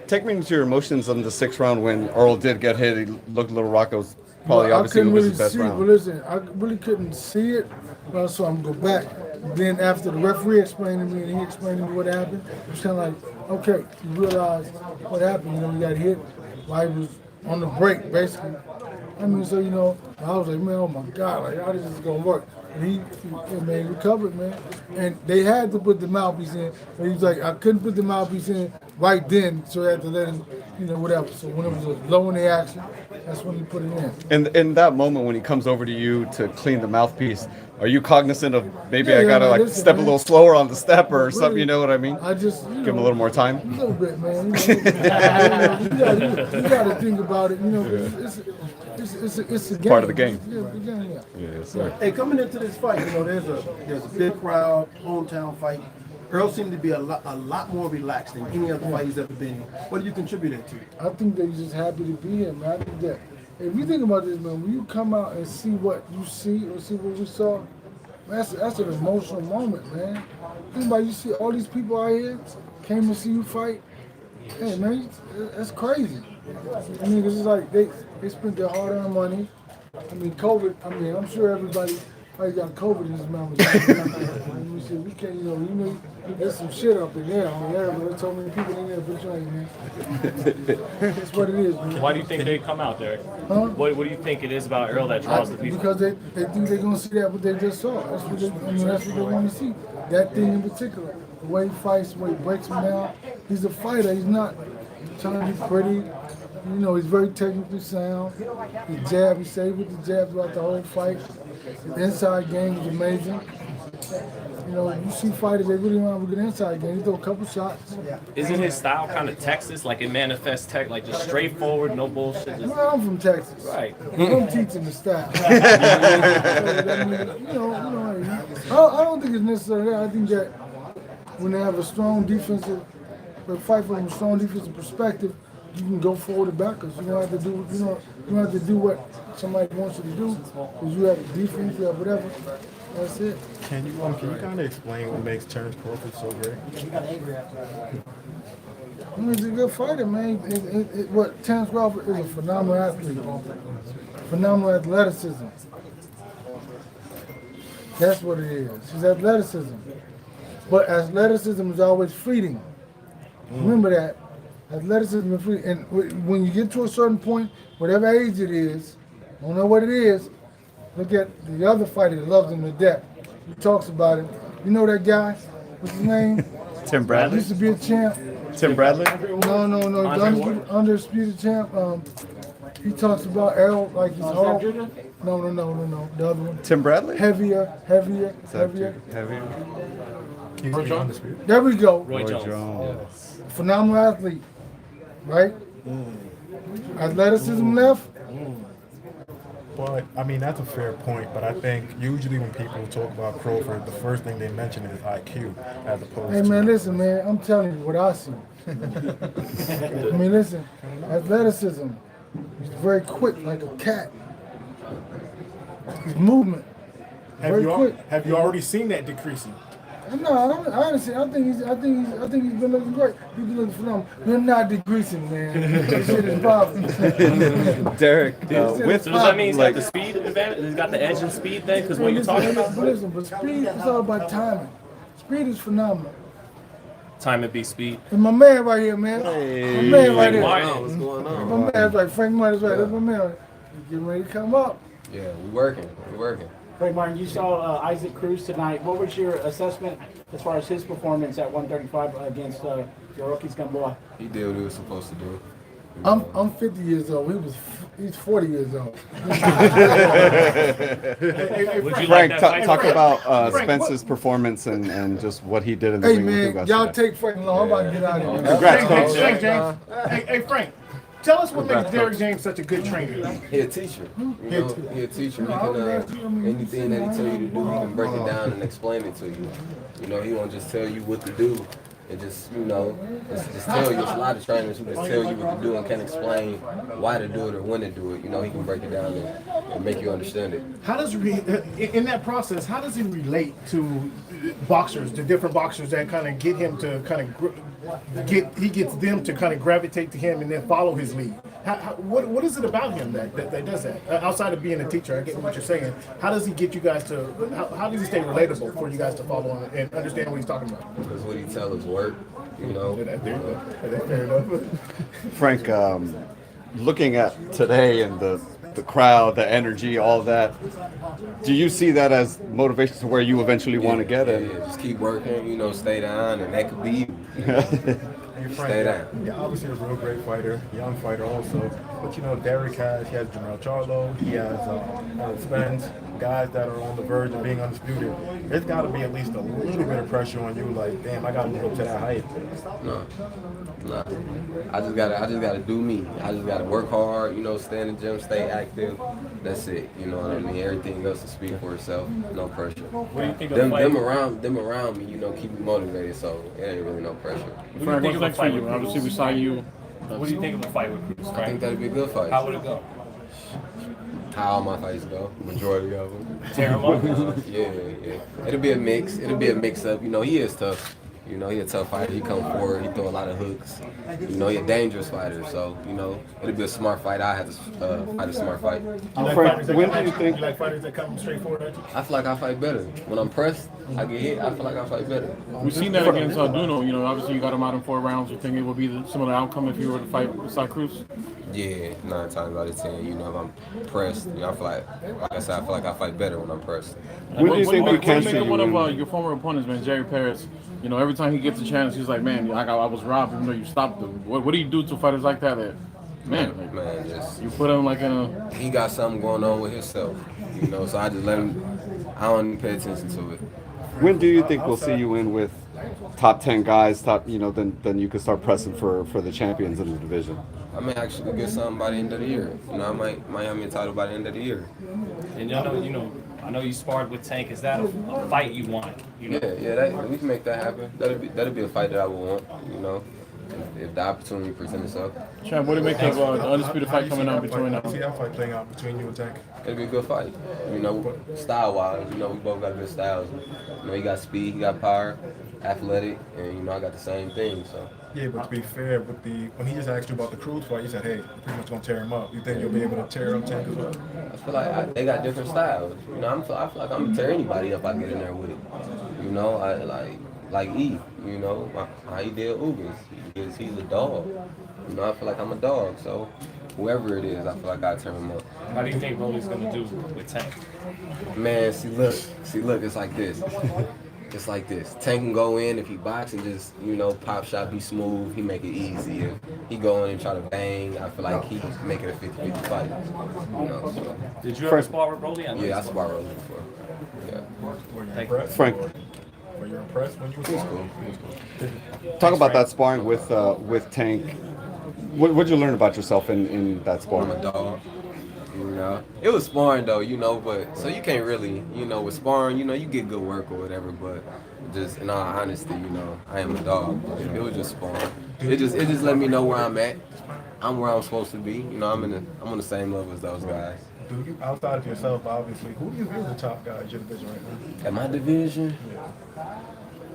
take me into your emotions on the 6th round when Earl did get hit. He looked a little Rocco's probably Well, obviously I couldn't was really his best see it. round. But listen, I really couldn't see it. So I'm going to go back. Then after the referee explained to me and he explained to me what happened, it was kind of like, okay, you realize what happened. You know, he got hit while he was on the break, basically. I mean, so, you know, I was like, man, oh my God, like, how this is going to work? And he recovered, man. And they had to put the mouthpiece in. But he was like, I couldn't put the mouthpiece in right then, so I had to let him, you know, whatever. So when it was low in the action, that's when he put it in. And in that moment when he comes over to you to clean the mouthpiece, are you cognizant of maybe Yeah, I gotta like listen, step man. a little slower on the step or Really, something? You know what I mean? I just Give him a little more time. A little bit, man. You got to think about it. You know, it's a game. Part of the game. Yeah, the game. Yeah. Yes, sir. Hey, coming into this fight, you know, there's a big crowd, hometown fight. Earl seemed to be a lot more relaxed than any other fight he's ever been in. What do you contribute that to? I think they're just happy to be here, man. I think that if you think about this, man, when you come out and see what you see or see what we saw, man, that's an emotional moment, man. Think about it, you see all these people out here came to see you fight. Hey, man, that's crazy. I mean, it's just like they spent their hard-earned money. I mean, COVID. I mean, I'm sure everybody got COVID in his mouth. We said we can't, you know, there's some shit up in there. I mean, there's so many people in there, but man, that's what it is, man. Why do you think they come out, Derek? Huh? What do you think it is about Errol that draws the people? Because they think they're gonna see that what they just saw. That's what they want to see. That thing in particular, the way he fights, the way he breaks him down. He's a fighter. He's not trying to be pretty. You know, he's very technically sound. He stayed with the jab throughout the whole fight. His inside game is amazing. You know, you see fighters, they really want to get inside game. He throw a couple shots. Isn't his style kind of Texas? Like it manifests tech, like just straightforward, no bullshit. Just... Well, I'm from Texas. Right. I'm teaching the style. I don't think it's necessarily that. I think that when they have a strong defensive, they fight from a strong defensive perspective, you can go forward and backwards. You don't have to do, you don't have to do what somebody wants you to do because you have a defense, you have whatever. That's it. Can you kind of explain what makes Terrence Crawford so great? I mean, he's a good fighter, man. What Terrence Crawford is a phenomenal athlete, phenomenal athleticism. That's what it is. His athleticism. But athleticism is always fleeting. Remember that. Athleticism is fleeting. And when you get to a certain point, whatever age it is, I don't know what it is, Look at the other fighter that loves him to death. He talks about him. You know that guy? What's his name? Tim Bradley? Used to be a champ. Tim Bradley? No. The undisputed champ. He talks about Errol like he's all. No. The other one. Tim Bradley? Heavier. Heavier? There we go. Roy Jones. Phenomenal athlete, right? Athleticism left. But, I mean, that's a fair point, but I think usually when people talk about Crawford, the first thing they mention is IQ as opposed Hey to... man, listen man, I'm telling you what I see. I mean listen, athleticism, he's very quick like a cat. His movement, very quick. Have you already seen that decreasing? No, honestly, I think he's been looking great. He's been looking phenomenal. They're not decreasing, man. That shit is bothering. Derek, So does that mean he's got the speed advantage? He's got the edge and speed thing? Because when you're talking about But speed is all about timing. Speed is phenomenal. time, it be speed. And my man right here, man. Hey. My man right here. What's going on? My man's right. Frank Martin's right. That's my man. He's getting ready to come up. Yeah, we working. Frank Martin, you saw Isaac Cruz tonight. What was your assessment as far as his performance at 135 against Yordenis Ugas? He did what he was supposed to do. I'm 50 years old. He's 40 years old. Frank, talk about Spence's performance and just what he did in the ring with man, Ugas y'all today. take Frank long. I'm about to get out of here. Congrats, Thanks, coach. James. Hey, Frank, tell us what makes Derek James such a good trainer. He a teacher. He a teacher. He can anything that he tell you to do, he can break it down and explain it to you. You know, he won't just tell you what to do. It just, just tell you. It's a lot of trainers who just tell you what to do and can't explain why to do it or when to do it. You know, he can break it down and make you understand it. How does in that process? How does he relate to boxers, to different boxers that kind of get him to he gets them to kind of gravitate to him and then follow his lead? What is it about him that does that? Outside of being a teacher, I get what you're saying. How does he get you guys to? How does he stay relatable for you guys to follow on and understand what he's talking about? Because what he tells us work. Fair enough. Frank, looking at today and the crowd, the energy, all that, do you see that as motivation to where you eventually want to get it? Yeah, just keep working, stay down, and that could be Hey, Frank, stay down. Yeah, obviously a real great fighter, young fighter also. But Derek he has Jamel Charlo, he has Errol Spence, guys that are on the verge of being undisputed. There's got to be at least a little bit of pressure on you, like, damn, I got to move up to that height. No. I just gotta do me. I just gotta work hard, stay in the gym, stay active. That's it. You know what I mean? Everything else to speak for itself. No pressure. What do you think of them fighting? around me, keep me motivated. So it ain't really no pressure. What do you think of a fight with Obviously, we saw you. What do you think of a fight with Cruz? I think that'd be a good fight. How would it go? How all my fights go, majority of them. Tear him up? Yeah. It'll be a mix. It'll be a mix up. He is tough. He a tough fighter. He come forward. He throw a lot of hooks. He a dangerous fighter. So, it'll be a smart fight. I have to fight a smart fight. Frank, when do you think? You like fighters that come straight forward? I feel like I fight better. When I'm pressed, I get hit. I feel like I fight better. We've seen that against Duno. Obviously you got him out in 4 rounds. You think it would be the similar outcome if you were to fight beside Cruz? Yeah, 9 times out of 10. If I'm pressed, I feel like I said, I feel like I fight better when I'm pressed. When do you think we can see one of your former opponents, man, Jerry Paris? Every time he gets a chance, he's like, man, I was robbed, even though you stopped him. What do you do to fighters like that? Man, just you put him like in a. He got something going on with himself, so I just let him. I don't even pay attention to it. When do you think we'll see you in with top 10 guys? Then you can start pressing for the champions in the division. I may actually get something by the end of the year. I might have me a title by the end of the year. And I know you sparred with Tank. Is that a fight you want? Yeah, we can make that happen. That'll be a fight that I would want. If the opportunity presents itself. Champ, what do you make of the undisputed fight coming out between them? See that fight playing out between you and Tank? It'll be a good fight. Style-wise, we both got good styles. He got speed, he got power, athletic, and I got the same thing. So. Yeah, but to be fair, when he just asked you about the Cruz fight, you said, hey, pretty much gonna tear him up. You think you'll be able to tear up Tank as well? I feel like they got different styles. I feel like I'm gonna tear anybody up if I get in there with it. I like E. How he did Ugas. He's a dog. I feel like I'm a dog. So whoever it is, I feel like I turn him up. How do you think Rolly's gonna do with Tank? Man, see, look, it's like this. It's like this. Tank can go in if he box and just, pop shot, be smooth, he make it easy. If he go in and try to bang, I feel like he make it a 50-50 fight. So. Did you ever spar with Rolly? Yeah, I sparred Rolly before. Yeah. Were you impressed? Frank. Were you impressed when you were sparring? Talk about that sparring with Tank. What'd you learn about yourself in that sparring? I'm a dog. It was sparring though, but so you can't really, with sparring, you get good work or whatever, but just in all honesty, I am a dog. It was just sparring. It just let me know where I'm at. I'm where I'm supposed to be. I'm on the same level as those guys. Do you, outside of yourself, obviously, who do you view as the top guy in your division right now? At my division,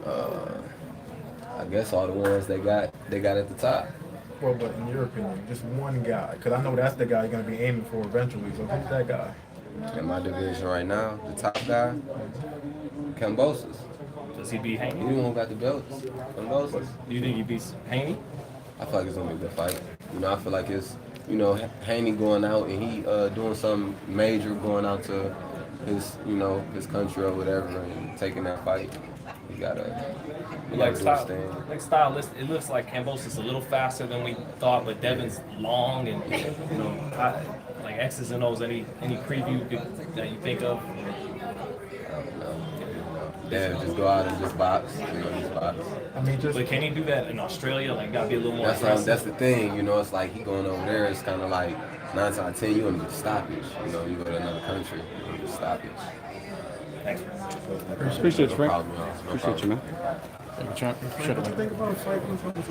I guess all the ones they got at the top. Well, but in your opinion, just one guy, because I know that's the guy you're going to be aiming for eventually, so who's that guy? In my division right now, the top guy, Kambosos. Does he beat Haney? He the one who got the belts. Kambosos. Do you think he beats Haney? I feel like it's going to be a good fight. I feel like it's, Haney going out and he doing something major, going out to his, his country or whatever and taking that fight. He got to stylist, it looks like Kambosos a little faster than we thought, but Devin's long and like X's and O's. Any preview that you think of? I don't know. Yeah, just go out and just box. Just box. I mean, but can he do that in Australia? Like, gotta be a little more aggressive. That's the thing. It's like he going over there. It's kind of like 9 out of 10. You want to just stoppage. You go to another country, you just stoppage. Thanks. Appreciate you, Frank. No Appreciate you, man. What do you think about fighting from his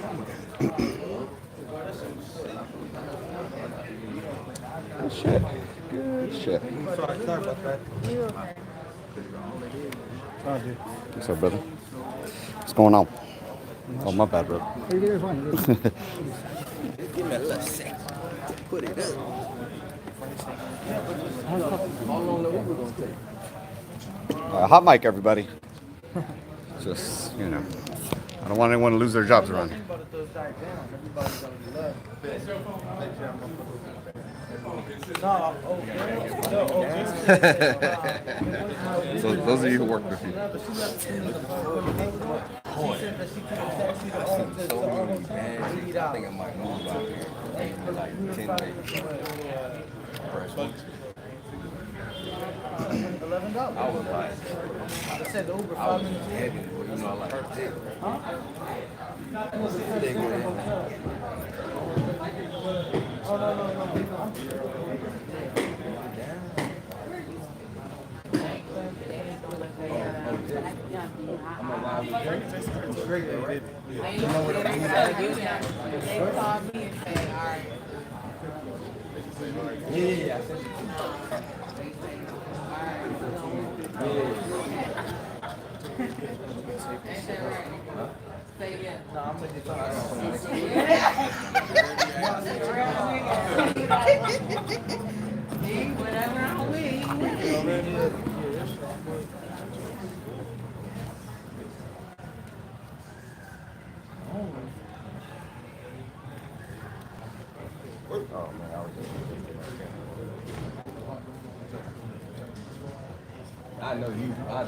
Good shit. Good shit. Sorry about that. What's up, brother? What's going on? Oh, my bad, brother. Give me a little sec. Put it up. How long the Uber gonna take? Hot mic, everybody. Just, I don't want anyone to lose their jobs around here. So those of you who work with me. I think I might move out here. Like 10 days. $11. I was like, I said the Uber I 5 was minutes. heavy, but I like it. Huh? Oh, no. Great. You know what I mean? They called me and said, all right. Yeah. Whatever I'm with. Oh man, I was just I know your ass.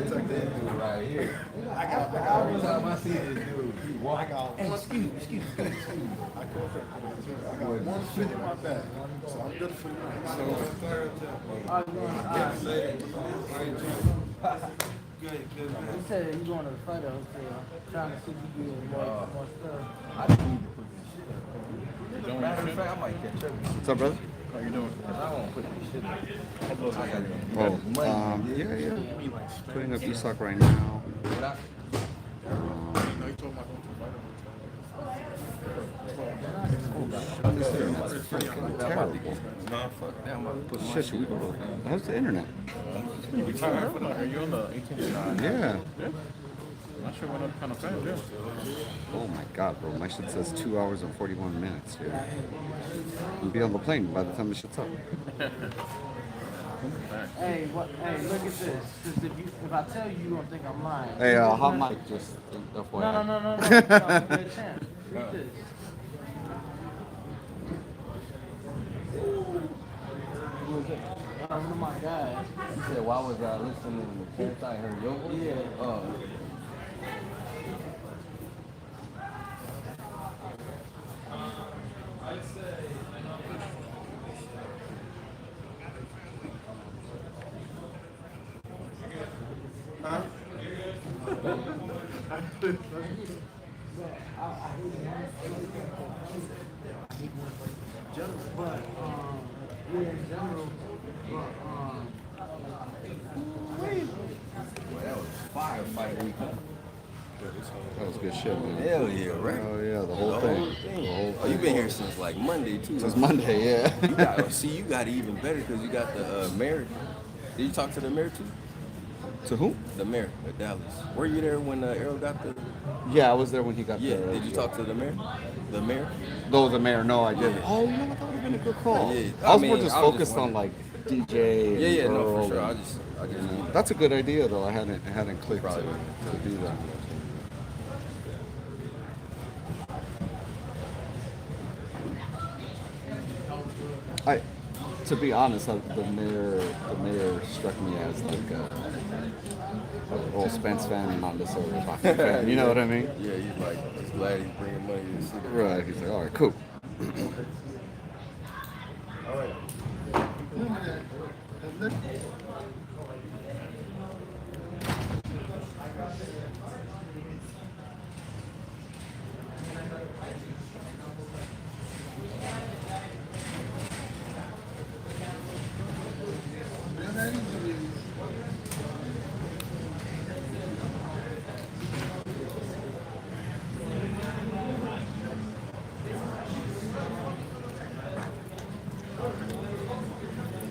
It's like that dude right here. Every time I see this dude, he walk out. Hey, excuse me. I got one foot in my back, so I'm good for Good. He said you going to the fight hotel, trying to see if you get more stuff. I need to put this shit up. Matter of fact, I might catch up. What's up, brother? How you doing? Because I won't put this shit up. Putting up ESOC right now. Terrible. Shit, we go. How's the internet? You retired? Are you on the 18th? Yeah. Not sure what kind of fast, yeah. Oh my god, bro. My shit says 2 hours and 41 minutes, dude. We'll be on the plane by the time the shit's up. Hey, look at this. Because if I tell you, you don't think I'm lying. Hey, hot mic, just FYI. No. Give me a chance. Read this. one of my guys. You said, why was I listening to Prince? I heard your voice? Yeah. Oh. Huh? But yeah, in general, That was fire fight week. That was good shit, man. Hell yeah, right? Oh yeah, the whole thing. The whole Oh, you've been here since like Monday too. Since Monday, yeah. You got, see, you got it even better because you got the mayor. Did you talk to the mayor too? To who? The mayor of Dallas. Were you there when Errol got the? Yeah, I was there when he got Yeah. the. Did you talk to the mayor? The mayor? No, the mayor. No, I didn't. Yeah. Oh, you know what? That would have been a good call. Yeah. I was I more mean, just I was focused just on like DJ. Yeah, yeah, and no, Earl for sure. and- I just That's a good idea, though. I hadn't clicked Probably to do that. To be honest, the mayor struck me as like a Errol Spence fan and not necessarily a hockey fan. You know what I mean? Yeah, he's like, he's glad he's bringing money to the city. Right. He's like, all right, cool. All right.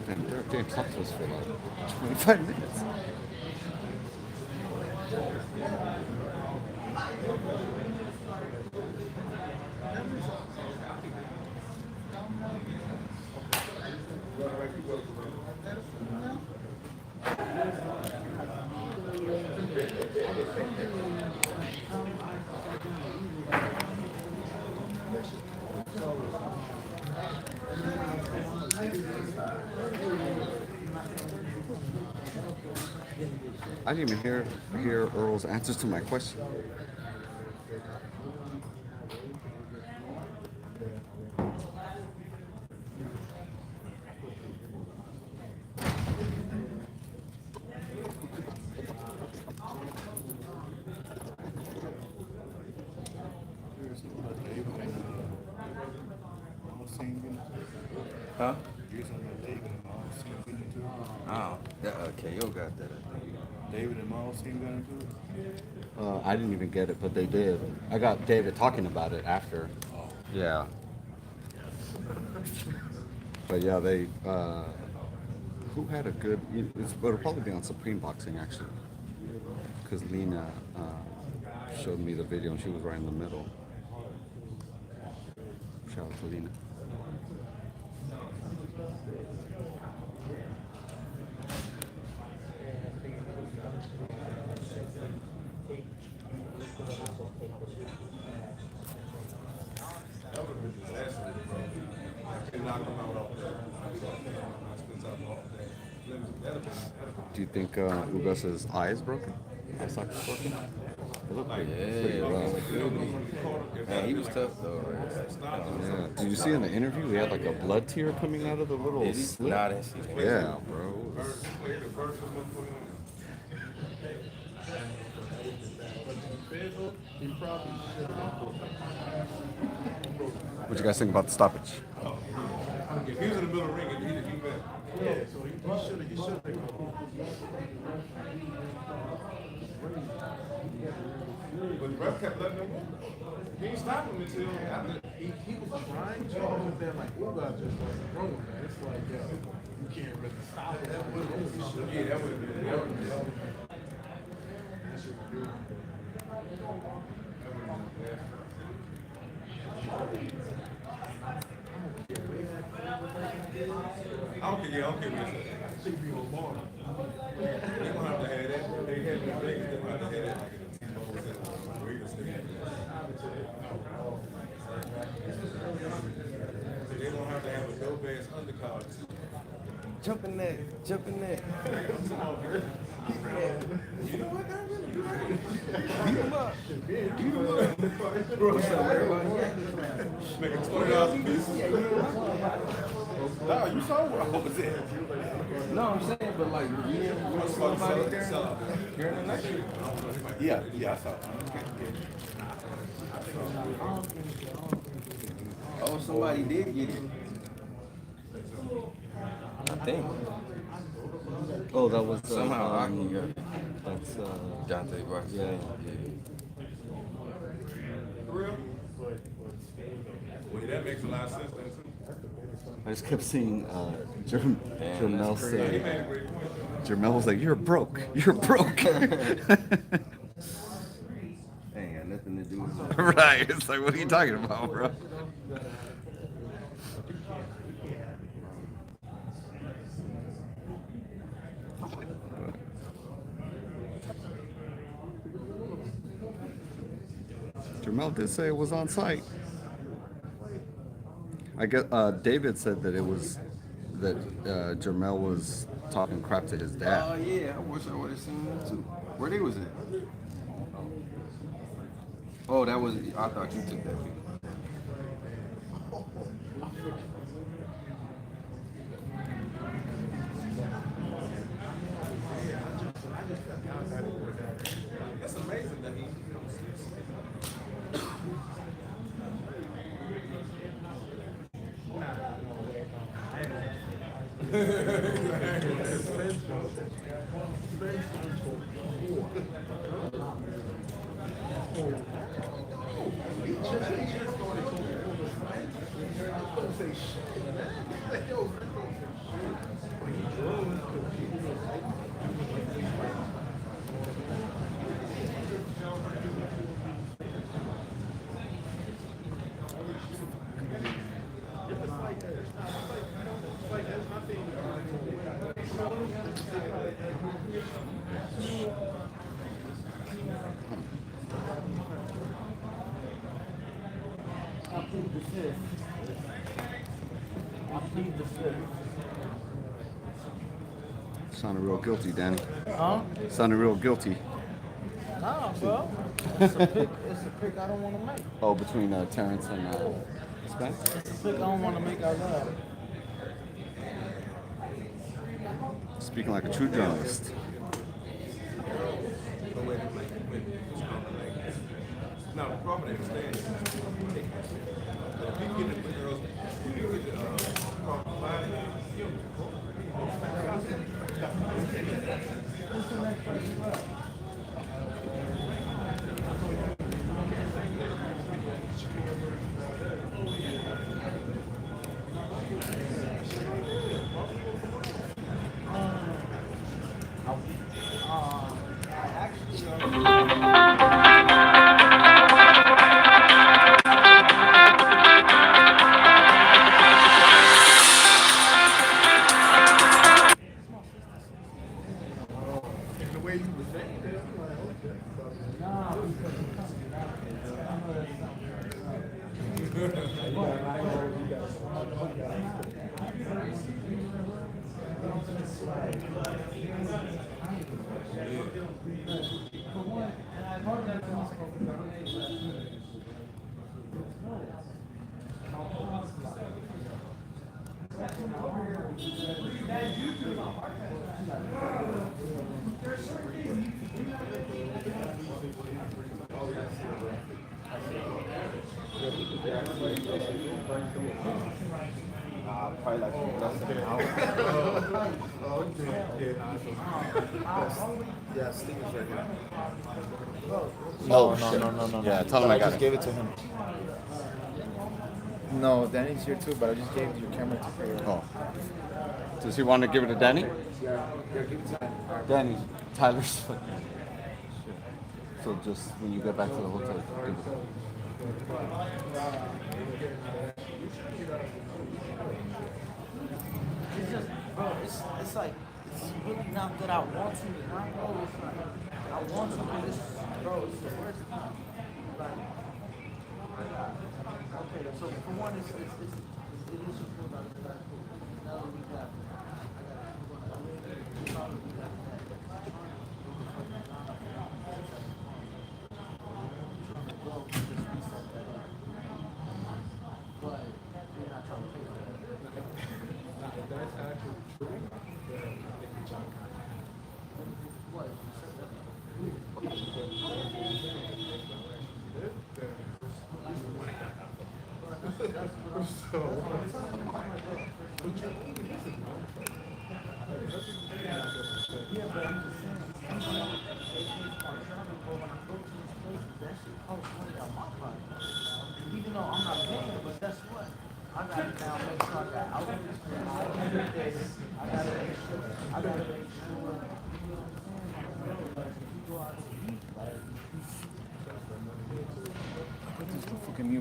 And they're doing talks for like 25 minutes. I didn't even hear Earl's answers to my question. Huh? Oh, that KO got that, I think. David and Miles team got into it? I didn't even get it, but they did. I got David talking about it after. Yeah. But yeah, they. Who had a good? It'll probably be on Supreme Boxing actually, because Lena showed me the video and she was right in the middle. Shout out to Lena. Do you think Ugas' eye is broken? Eye socket's broken? It looked pretty rough. Man, he was tough though, right? Yeah. Did you see in the interview he had like a blood tear coming out of the little Did he? slit? Nah, I didn't see that. Yeah, bro. It was- What you guys think about the stoppage? If he was in the middle of the ring, he'd have been better. Yeah, so he should have. But the ref kept letting him win. He didn't stop him until after he was trying to hold there like Ugas just wasn't throwing that. It's like you can't really stop him. Yeah, that would have been. That would have been. I don't care what you say. Should be on bar. They gonna have to have that. They had the Vegas, they gonna have to have that like in the T-Mobile Center. They gonna have to have a dope ass undercard. Jump in there. Jump in there. You know what? That really Beat him up. Beat him up. What's up, everybody? Making $20 No, you saw where I was at. No, I'm saying, but like, you want somebody there during the night? Yeah, I saw it. Oh, somebody did get it. I think. Oh, that was Somehow Aki got it. That's Dante Bryce. yeah. For real? Well, that makes a lot of sense then, too. I just kept seeing Jermel He say. made a great point. Jermel was like, "You're broke. You're broke." Ain't got nothing to do with it. Right. It's like, what are you talking about, bro? Jermel did say it was on site. I guess David said that it was that Jermel was talking crap to his dad. Oh yeah, I wish I would have seen that too. Where they was at? Oh, that was. I thought you took that video. That's amazing that he. Sounded real guilty, Danny. Huh? Sounded real guilty. Nah, bro. It's a pick. It's a pick I don't want to make. Oh, between Terrence and Spence? It's a pick I don't want to make out loud. Speaking like a true journalist. No, the problem is that if you get the girls, you get the Probably like less than an hour. Yeah, Steve is right here. Oh, No. Yeah, tell him But I I got just it. gave it to him. No, Danny's here too, but I just gave your camera to Freya. Oh. Does he want to give it to Danny? Yeah, give it to him. Danny, Tyler's fucking. So just when you get back to the hotel, give it to him. It's just, bro, it's like, it's really not that I want to. I know it's like, I want to, but it's, bro, it's the worst time. Like, okay, so for one, it is a cool. Now that we got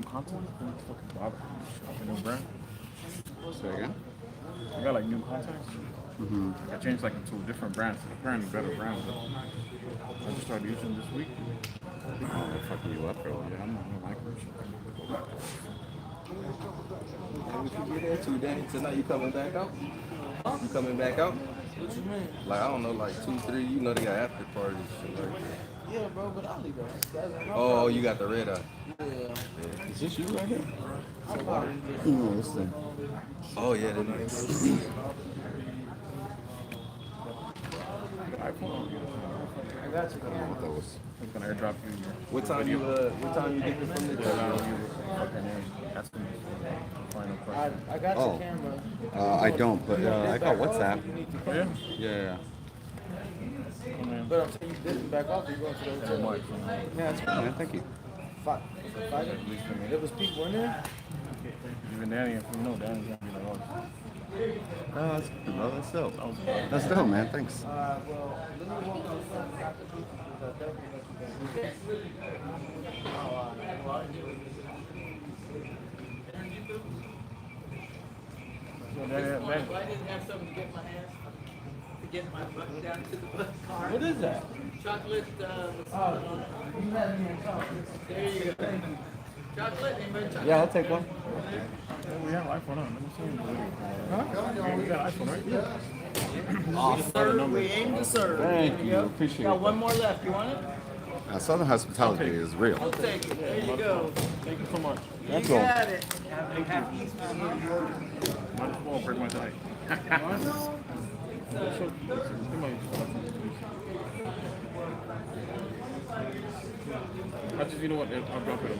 new content? A new brand? Say again? I got like new contacts. Mm-hmm. I changed like into a different brand, so apparently better brand. I just started using this week. Oh, they're fucking you up, bro. Yeah, I'm not gonna like it. Yeah, we can get there too, Danny. Tonight you coming back out? You coming back out? What you mean? Like, I don't know, like 2, 3, you know they got after parties and shit like that. Yeah, bro, but I'll leave that. Oh, you got the red eye. Yeah. Is this you right here? No, this thing. Oh, yeah, that is. I got you. I don't know what that was. I'm gonna airdrop you. What time you get this from the That's the final I question. got Oh. your camera. I don't, but I got WhatsApp. Oh, yeah? Yeah. But I'm saying you didn't back off. You're going to the hotel. Very much. Yeah, that's Yeah, man, thank you. Five. There was people in there. Even Danny, if you know, Danny's gonna be like, oh. Oh, that's good, bro. That's dope. That's dope, man. Thanks. Well, let me walk outside after the pictures. I'll definitely let you Danny. I didn't have something to get my hands, to get my butt down to the car. What is that? Chocolate, oh, you had me in chocolate. There you go. Thank you. Chocolate, anybody chocolate? Yeah, I'll take one. We have iPhone on. Let me see the video. Huh? We got iPhone, right? Awesome. We aim to serve. Thank There you. go. Appreciate Got it. one more left. You want it? Southern hospitality is real. I'll take it. There you go. Thank you so much. That's You all. got it. Might as well break my diet. I just, you know what? I'll drop it.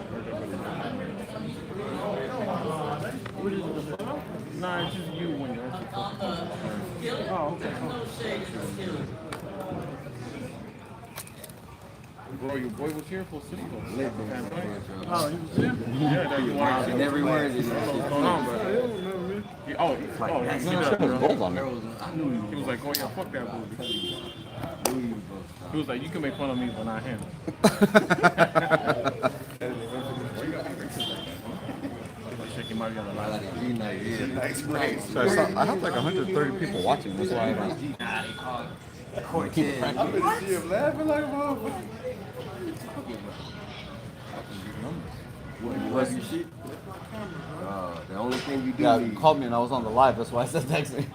What is it? Nah, it's just you when you're actually talking. Oh, okay. Bro, your boy was here for City. Oh, he was here? Yeah, that you wanted to see. Every word is What's going on, bro? He Gold on there. He was like, oh yeah, fuck that movie. He was like, you can make fun of me, but not him. Shaking my on the line. So I have like 130 people watching. That's why I keep practicing. I see him laughing like a motherfucker. What's your shit? The only thing you do. Yeah, you called me and I was on the live. That's why I said text me.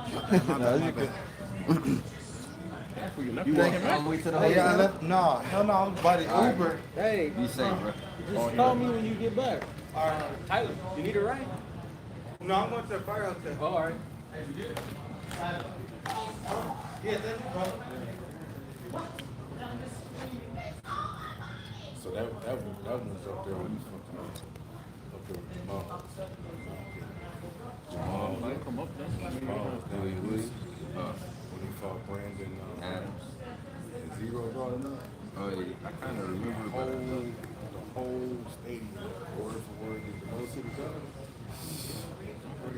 No, you're good. You walking all the way to the Hey, I hotel? left. No, hell no. I'm by the Uber. Hey, be safe, bro. Just call me when you get back. All right. Tyler, you need a ride? No, I'm going to the firehouse there. Oh, all right. Yeah, that's So that one's up there with Jamal. Jamal. Come up there. Then he was when he fought Brandon Adams. and Zero brought him up. Oh, yeah. I kind of remember about it. The whole stadium, word for word, is the most city covered.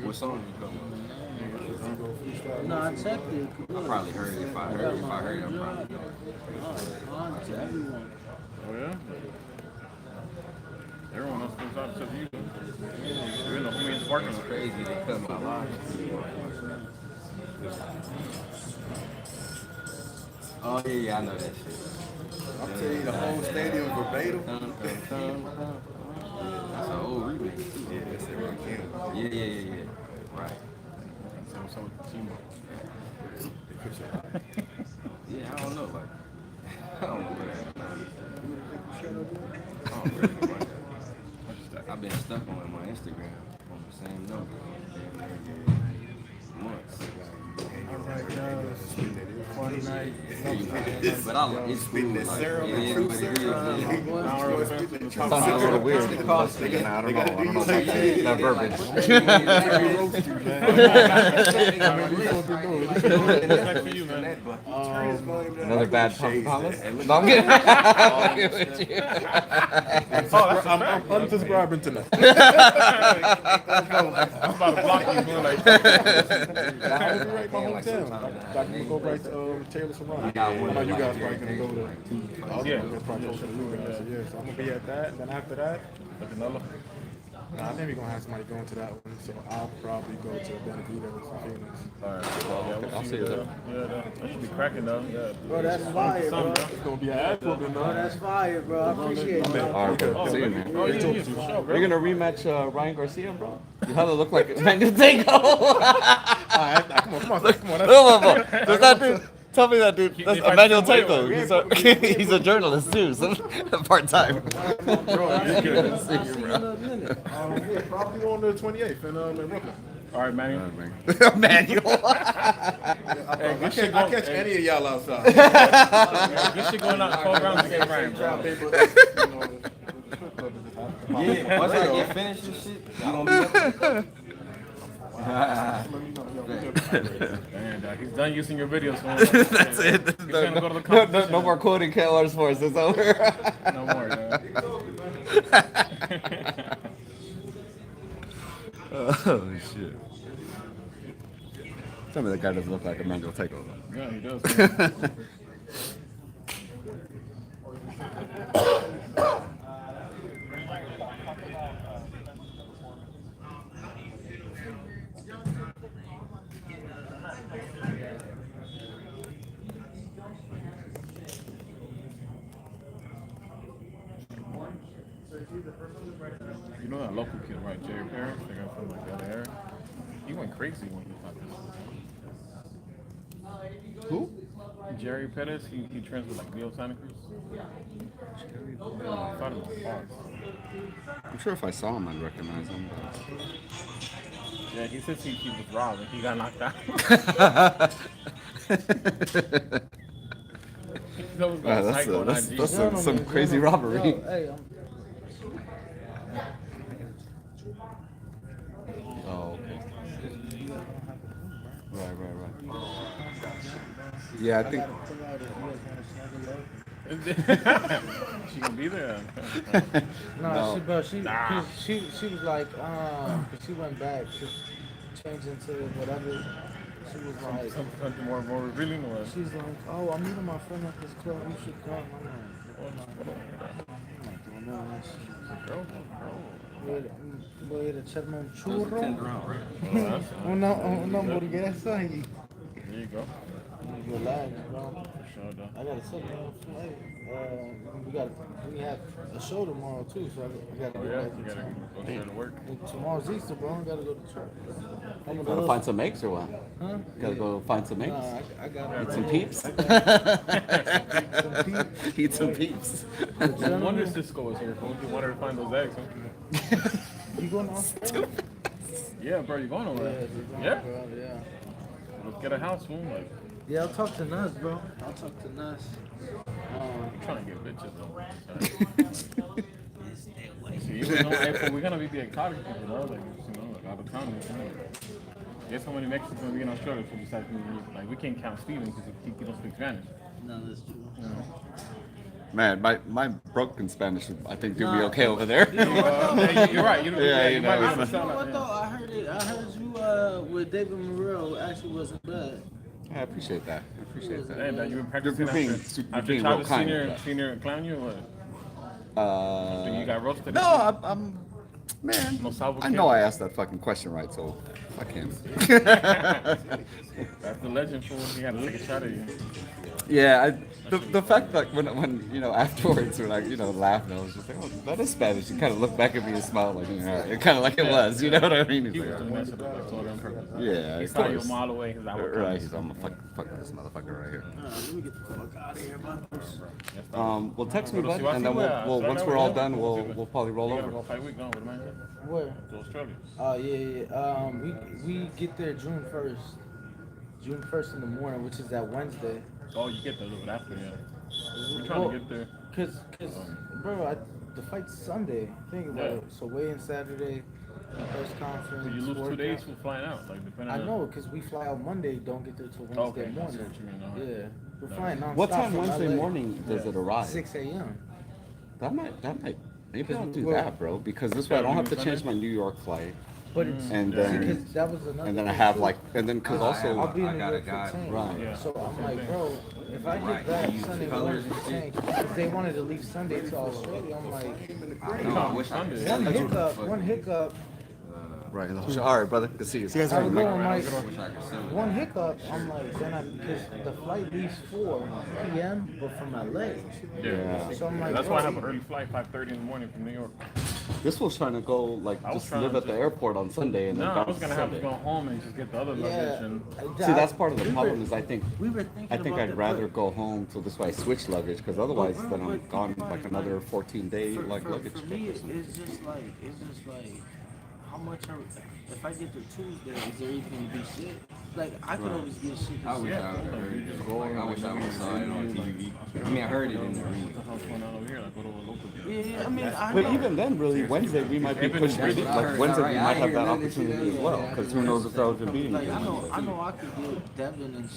What song you come up? Zero freestyle. No, I checked it. I probably heard it. If I heard it, I probably know it. On to everyone. Oh, yeah? Everyone else comes out except you. You're in the homie parking lot. Crazy, they cut my line. Oh, yeah, I know that shit. I'm telling you, the whole stadium verbatim. That's an old remix, too. Yeah, that's it. Yeah. Right. So team. Yeah, I don't know. Like, I don't know that. I've been stuck on my Instagram on the same number. Months. All right, guys. Fun night. But it's cool. Like, it is what it is. Sounds a little weird. I don't know about that verbiage. Another bad Palace? No, I'm kidding. I'm unsubscribing tonight. I'm about to block you, man. Like, I'll be right my hometown. I'm gonna go right to Taylor Serrano. I know you guys probably gonna go to. Yeah. So I'm gonna be at that. And then after that, the Canelo. I think we're gonna have somebody going to that one, so I'll probably go to Benavides in Phoenix. All right. Well, yeah, we'll see you there. Yeah, that should be cracking though. Yeah. Bro, that's fire, bro. It's gonna be an ass whooping, Bro, that's fire, bro. I appreciate it, bro. All right, good. See you, man. Oh, yeah, for sure, bro. You're gonna rematch Ryan Garcia, bro? You hella look like Emmanuel Tago. Come on. Does that dude? Tell me that dude. That's Emmanuel Tago. He's a journalist too, so part time. Bro, you're good. See you, bro. Yeah, probably on the 28th in Brooklyn. All right, Manuel. Manuel. I catch any of y'all outside. Good shit going on 12 rounds against Ryan, bro. Yeah, once I get finished and shit, you gonna be up. Man, dog, he's done using your videos. That's it. No more quoting KLR's Force. It's over. No more, dog. Oh shit. Tell me that guy doesn't look like Emmanuel Tago. Yeah, he does. You know that local kid, right? Jerry Perry, the guy from like that area. He went crazy when he fought this. Who? Jerry Pettis. He trains with like Leo Santa Cruz. Fought him on Fox. I'm sure if I saw him, I'd recognize him. Yeah, he says he was robbed and he got knocked out. Wow, that's some crazy robbery. Hey, Oh, okay. Right. Yeah, I think. She gonna be there? No, she was like, cause she went back, she changed into whatever. She was like, something more revealing, or she's like, oh, I'm meeting my friend at this club. You should come. I'm not doing none of that shit. Voy a ir a echarme un churro. Una hamburguesa y. There you go. Relax, bro. Sure, though. I gotta set my own flight. We have a show tomorrow too, so I gotta get back. You gotta go straight to work. Tomorrow's Easter, bro. I gotta go to church. Gotta find some eggs or what? Huh? Gotta go find some eggs? Nah, I got Eat some peeps? Eat some peeps. No wonder Cisco is here. You wanted to find those eggs, huh? You going to Australia? Yeah, bro, you going over there? Yeah? Bro, yeah. Let's get a house, fool. Like, yeah, I'll talk to Nas, bro. I'll talk to Nas. I'm trying to get bitches, though. See, even though we're gonna be the exotic people, though, like, like out of town, Guess how many Mexicans will be in Australia for besides me? Like, we can't count Steven because he don't speak Spanish. No, that's true. Man, my broken Spanish, I think, do be okay over there. You're right. You know, you know. I heard it. I heard you with David Morrell actually wasn't bad. I appreciate that. And you've been practicing You're being real kind. Senior clown you or what? You got roasted? No, I'm man. I know I asked that fucking question right, so fuck him. That's the legend fool. He had to take a shot at you. Yeah, the fact that when afterwards we're like, laughing, I was just like, oh, that is Spanish. You kind of look back at me and smile like, it kind of like it was, you know what I mean? He was doing that shit like told him purpose. Yeah, he saw you a mile away. He's like, right, he's like, fuck this motherfucker right here. Let me get the fuck out of here, man. Well, text me, bud, and then we'll once we're all done, we'll probably roll over. Go fight week, no, with man. Where? To Australia. Oh yeah. We get there June 1st. June 1st in the morning, which is that Wednesday. Oh, you get there a little bit after, yeah. We're trying to get there. Cause, bro, the fight's Sunday. Think about it. So weigh-in Saturday, press conference. So you lose 2 days for flying out, like depending. I know, cause we fly out Monday, don't get there till Wednesday morning. What you mean, Yeah, we're flying nonstop. What time from Wednesday LA. morning does it arrive? 6 a.m. That might. Maybe I'll do that, bro, because this way I don't have to change my New York flight. But it's and see, then 'cause that was another and then I thing, have too. like and then because also I'll be in I New got a York guy. 15. Right. So I'm like, bro, if I get back Sunday morning to tank, if they wanted to leave Sunday to Australia, I'm like, I wish I could. one hiccup. right. All right, brother. Good to see you. I was going like one hiccup. I'm like, then because the flight leaves 4 p.m. but from LA. Yeah. So I'm like, That's why I bro, have an early flight, 5:30 in the morning from New York. This was trying to go like I was just trying live to at the airport on Sunday and then No, I bounce was gonna have to Sunday. go home and just get the other luggage and. See, that's part of the We problem were- is I think we were thinking I'd about that, rather but- go home so this way I switch luggage because otherwise then I'm gone like another 14-day like luggage. For me, it's just like, how much are, if I get there Tuesday, is there even gonna be shit? Like, I could always get shit. I wish I would have heard it. I wish I would have saw it on TV. I mean, I heard it in the arena. What's going on over here? Like, go to a local. Yeah, I mean, I But know. even then, really, Wednesday we might be pushed to like Wednesday we might have that opportunity as well because who knows if that was a beating. Like, I know I could get Devin and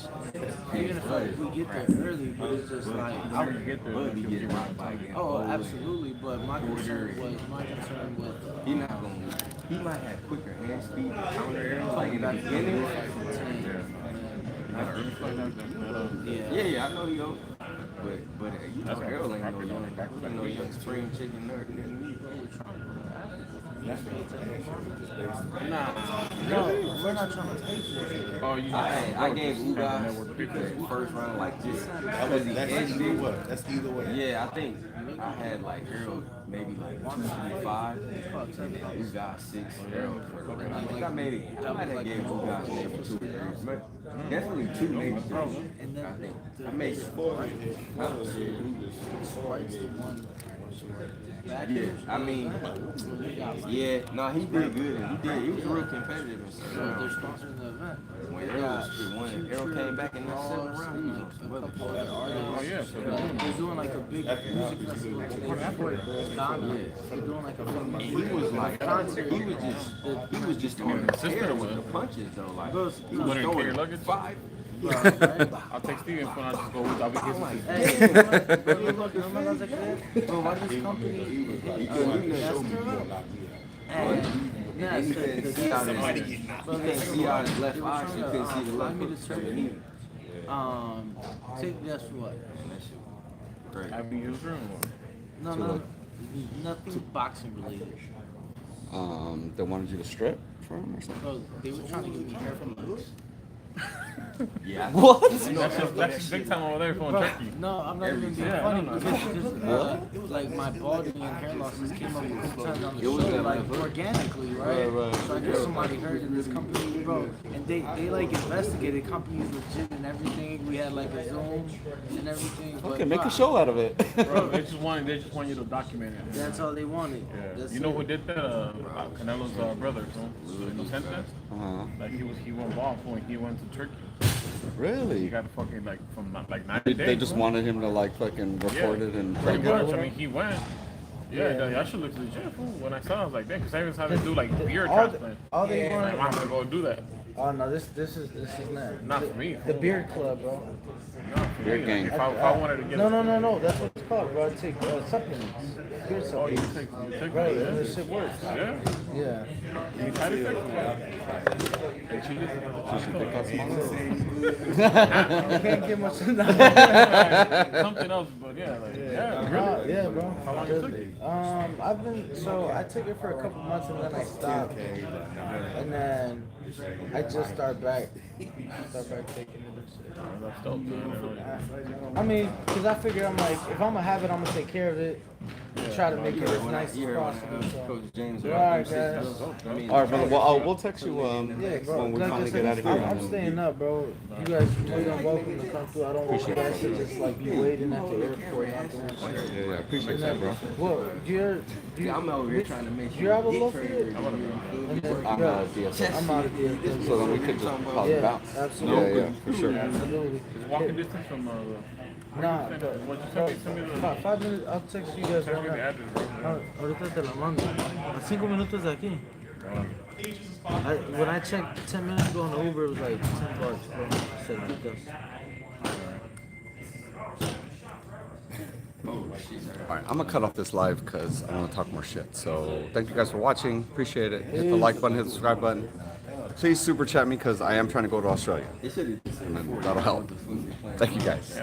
even if we get there early, but it's just like, I would get there. But he get rocked by again. oh, absolutely, but my concern with, He not gonna. He might have quicker hand speed to counter arrows like in the beginning. Yeah, I know you know. But you know, Errol ain't no young spring chicken nerd. no, we're not trying to take it. Oh, you. I gave Ugas the first round like just because he edged it. That's either way. Yeah, I think I had like Errol maybe like 235. Ugas 6. Errol for I think I made it. I might have gave Ugas maybe 2 or 3. But definitely 2, maybe 3. I think I made 4. Yeah, I mean, yeah, no, he did good. He was real competitive. They're sponsoring the event. When Errol came back in the 7th round, he was on some other Oh yeah. So They're doing like a big music festival. They're doing like a fucking he was like concert. He was just on the tear with the punches though. Like he was Wouldn't carry throwing luggage? 5. I'll take Steven when I just go with. I'll be Hey, look, remember that kid? Bro, why this company? He couldn't show me more like Yeah, he couldn't see out his left eye. He couldn't see the left hook. Take guess what? Great. I'll be used room. No, nothing boxing related. They wanted you to strip for him or something. Bro, they were trying to get me hair from the Yeah. What? That's big time over there for Turkey. No, I'm not even being funny because just, like my body and hair losses came up a couple times on the show, like organically, right? So I guess somebody heard in this company, bro, and they like investigated companies legit and everything. We had like a Zoom and everything. But, Okay, make a show out of it. Bro, they just want you to document it. That's all they wanted. Yeah. You know who did that? Canelo's brother, Inocente. Like he went bald when he went to Turkey. Really? He got fucking like from like 90 days. They just wanted him to like fucking record it and pretty break much. it. I mean, he went. Yeah, that shit looks legit. Fool. When I saw it, I was like, damn, because everyone's having to do like beard transplant. All they want. I'm gonna go do that. Oh no, this is Not for me. The beard club, bro. Beard gang. If I wanted to get No. That's what it's called, bro. I take supplements. Beard Oh, you supplements. take Right, yeah. and this shit works. Yeah. Yeah. Any side effects? They cheated. I can't get much of that. Something else, but yeah, like really. Yeah, bro. How long you took it? I took it for a couple months and then I stopped. And then I just start back taking it and shit. That's dope, man. I mean, because I figure I'm like, if I'm gonna have it, I'm gonna take care of it. Try to make it as nice as possible. Coach James. All right, guys. All right, brother. Well, we'll text you Yeah, bro. when we Like I finally said, get out of here. I'm staying up, bro. You guys more than welcome to come through. I don't want you guys to just like be waiting at the airport afterwards. Yeah, I appreciate that, bro. Well, I'm over here trying to make you have a look for it? I'm out of DFS. I'm out of DFS. So then we could just probably bounce. Absolutely. Yeah, for sure. Absolutely. Walking distance from Nah, send me the 5 minutes, I'll text you guys right the now. address, bro. Ahorita te la mando. A 5 minutos de aquí. When I checked 10 minutes ago on the Uber, it was like $10, bro. I said, All right, I'm gonna cut off this live because I want to talk more shit. So thank you guys for watching. Appreciate it. Hit the like button, hit the subscribe button. Please super chat me because I am trying to go to Australia. And then that'll help. Thank you guys.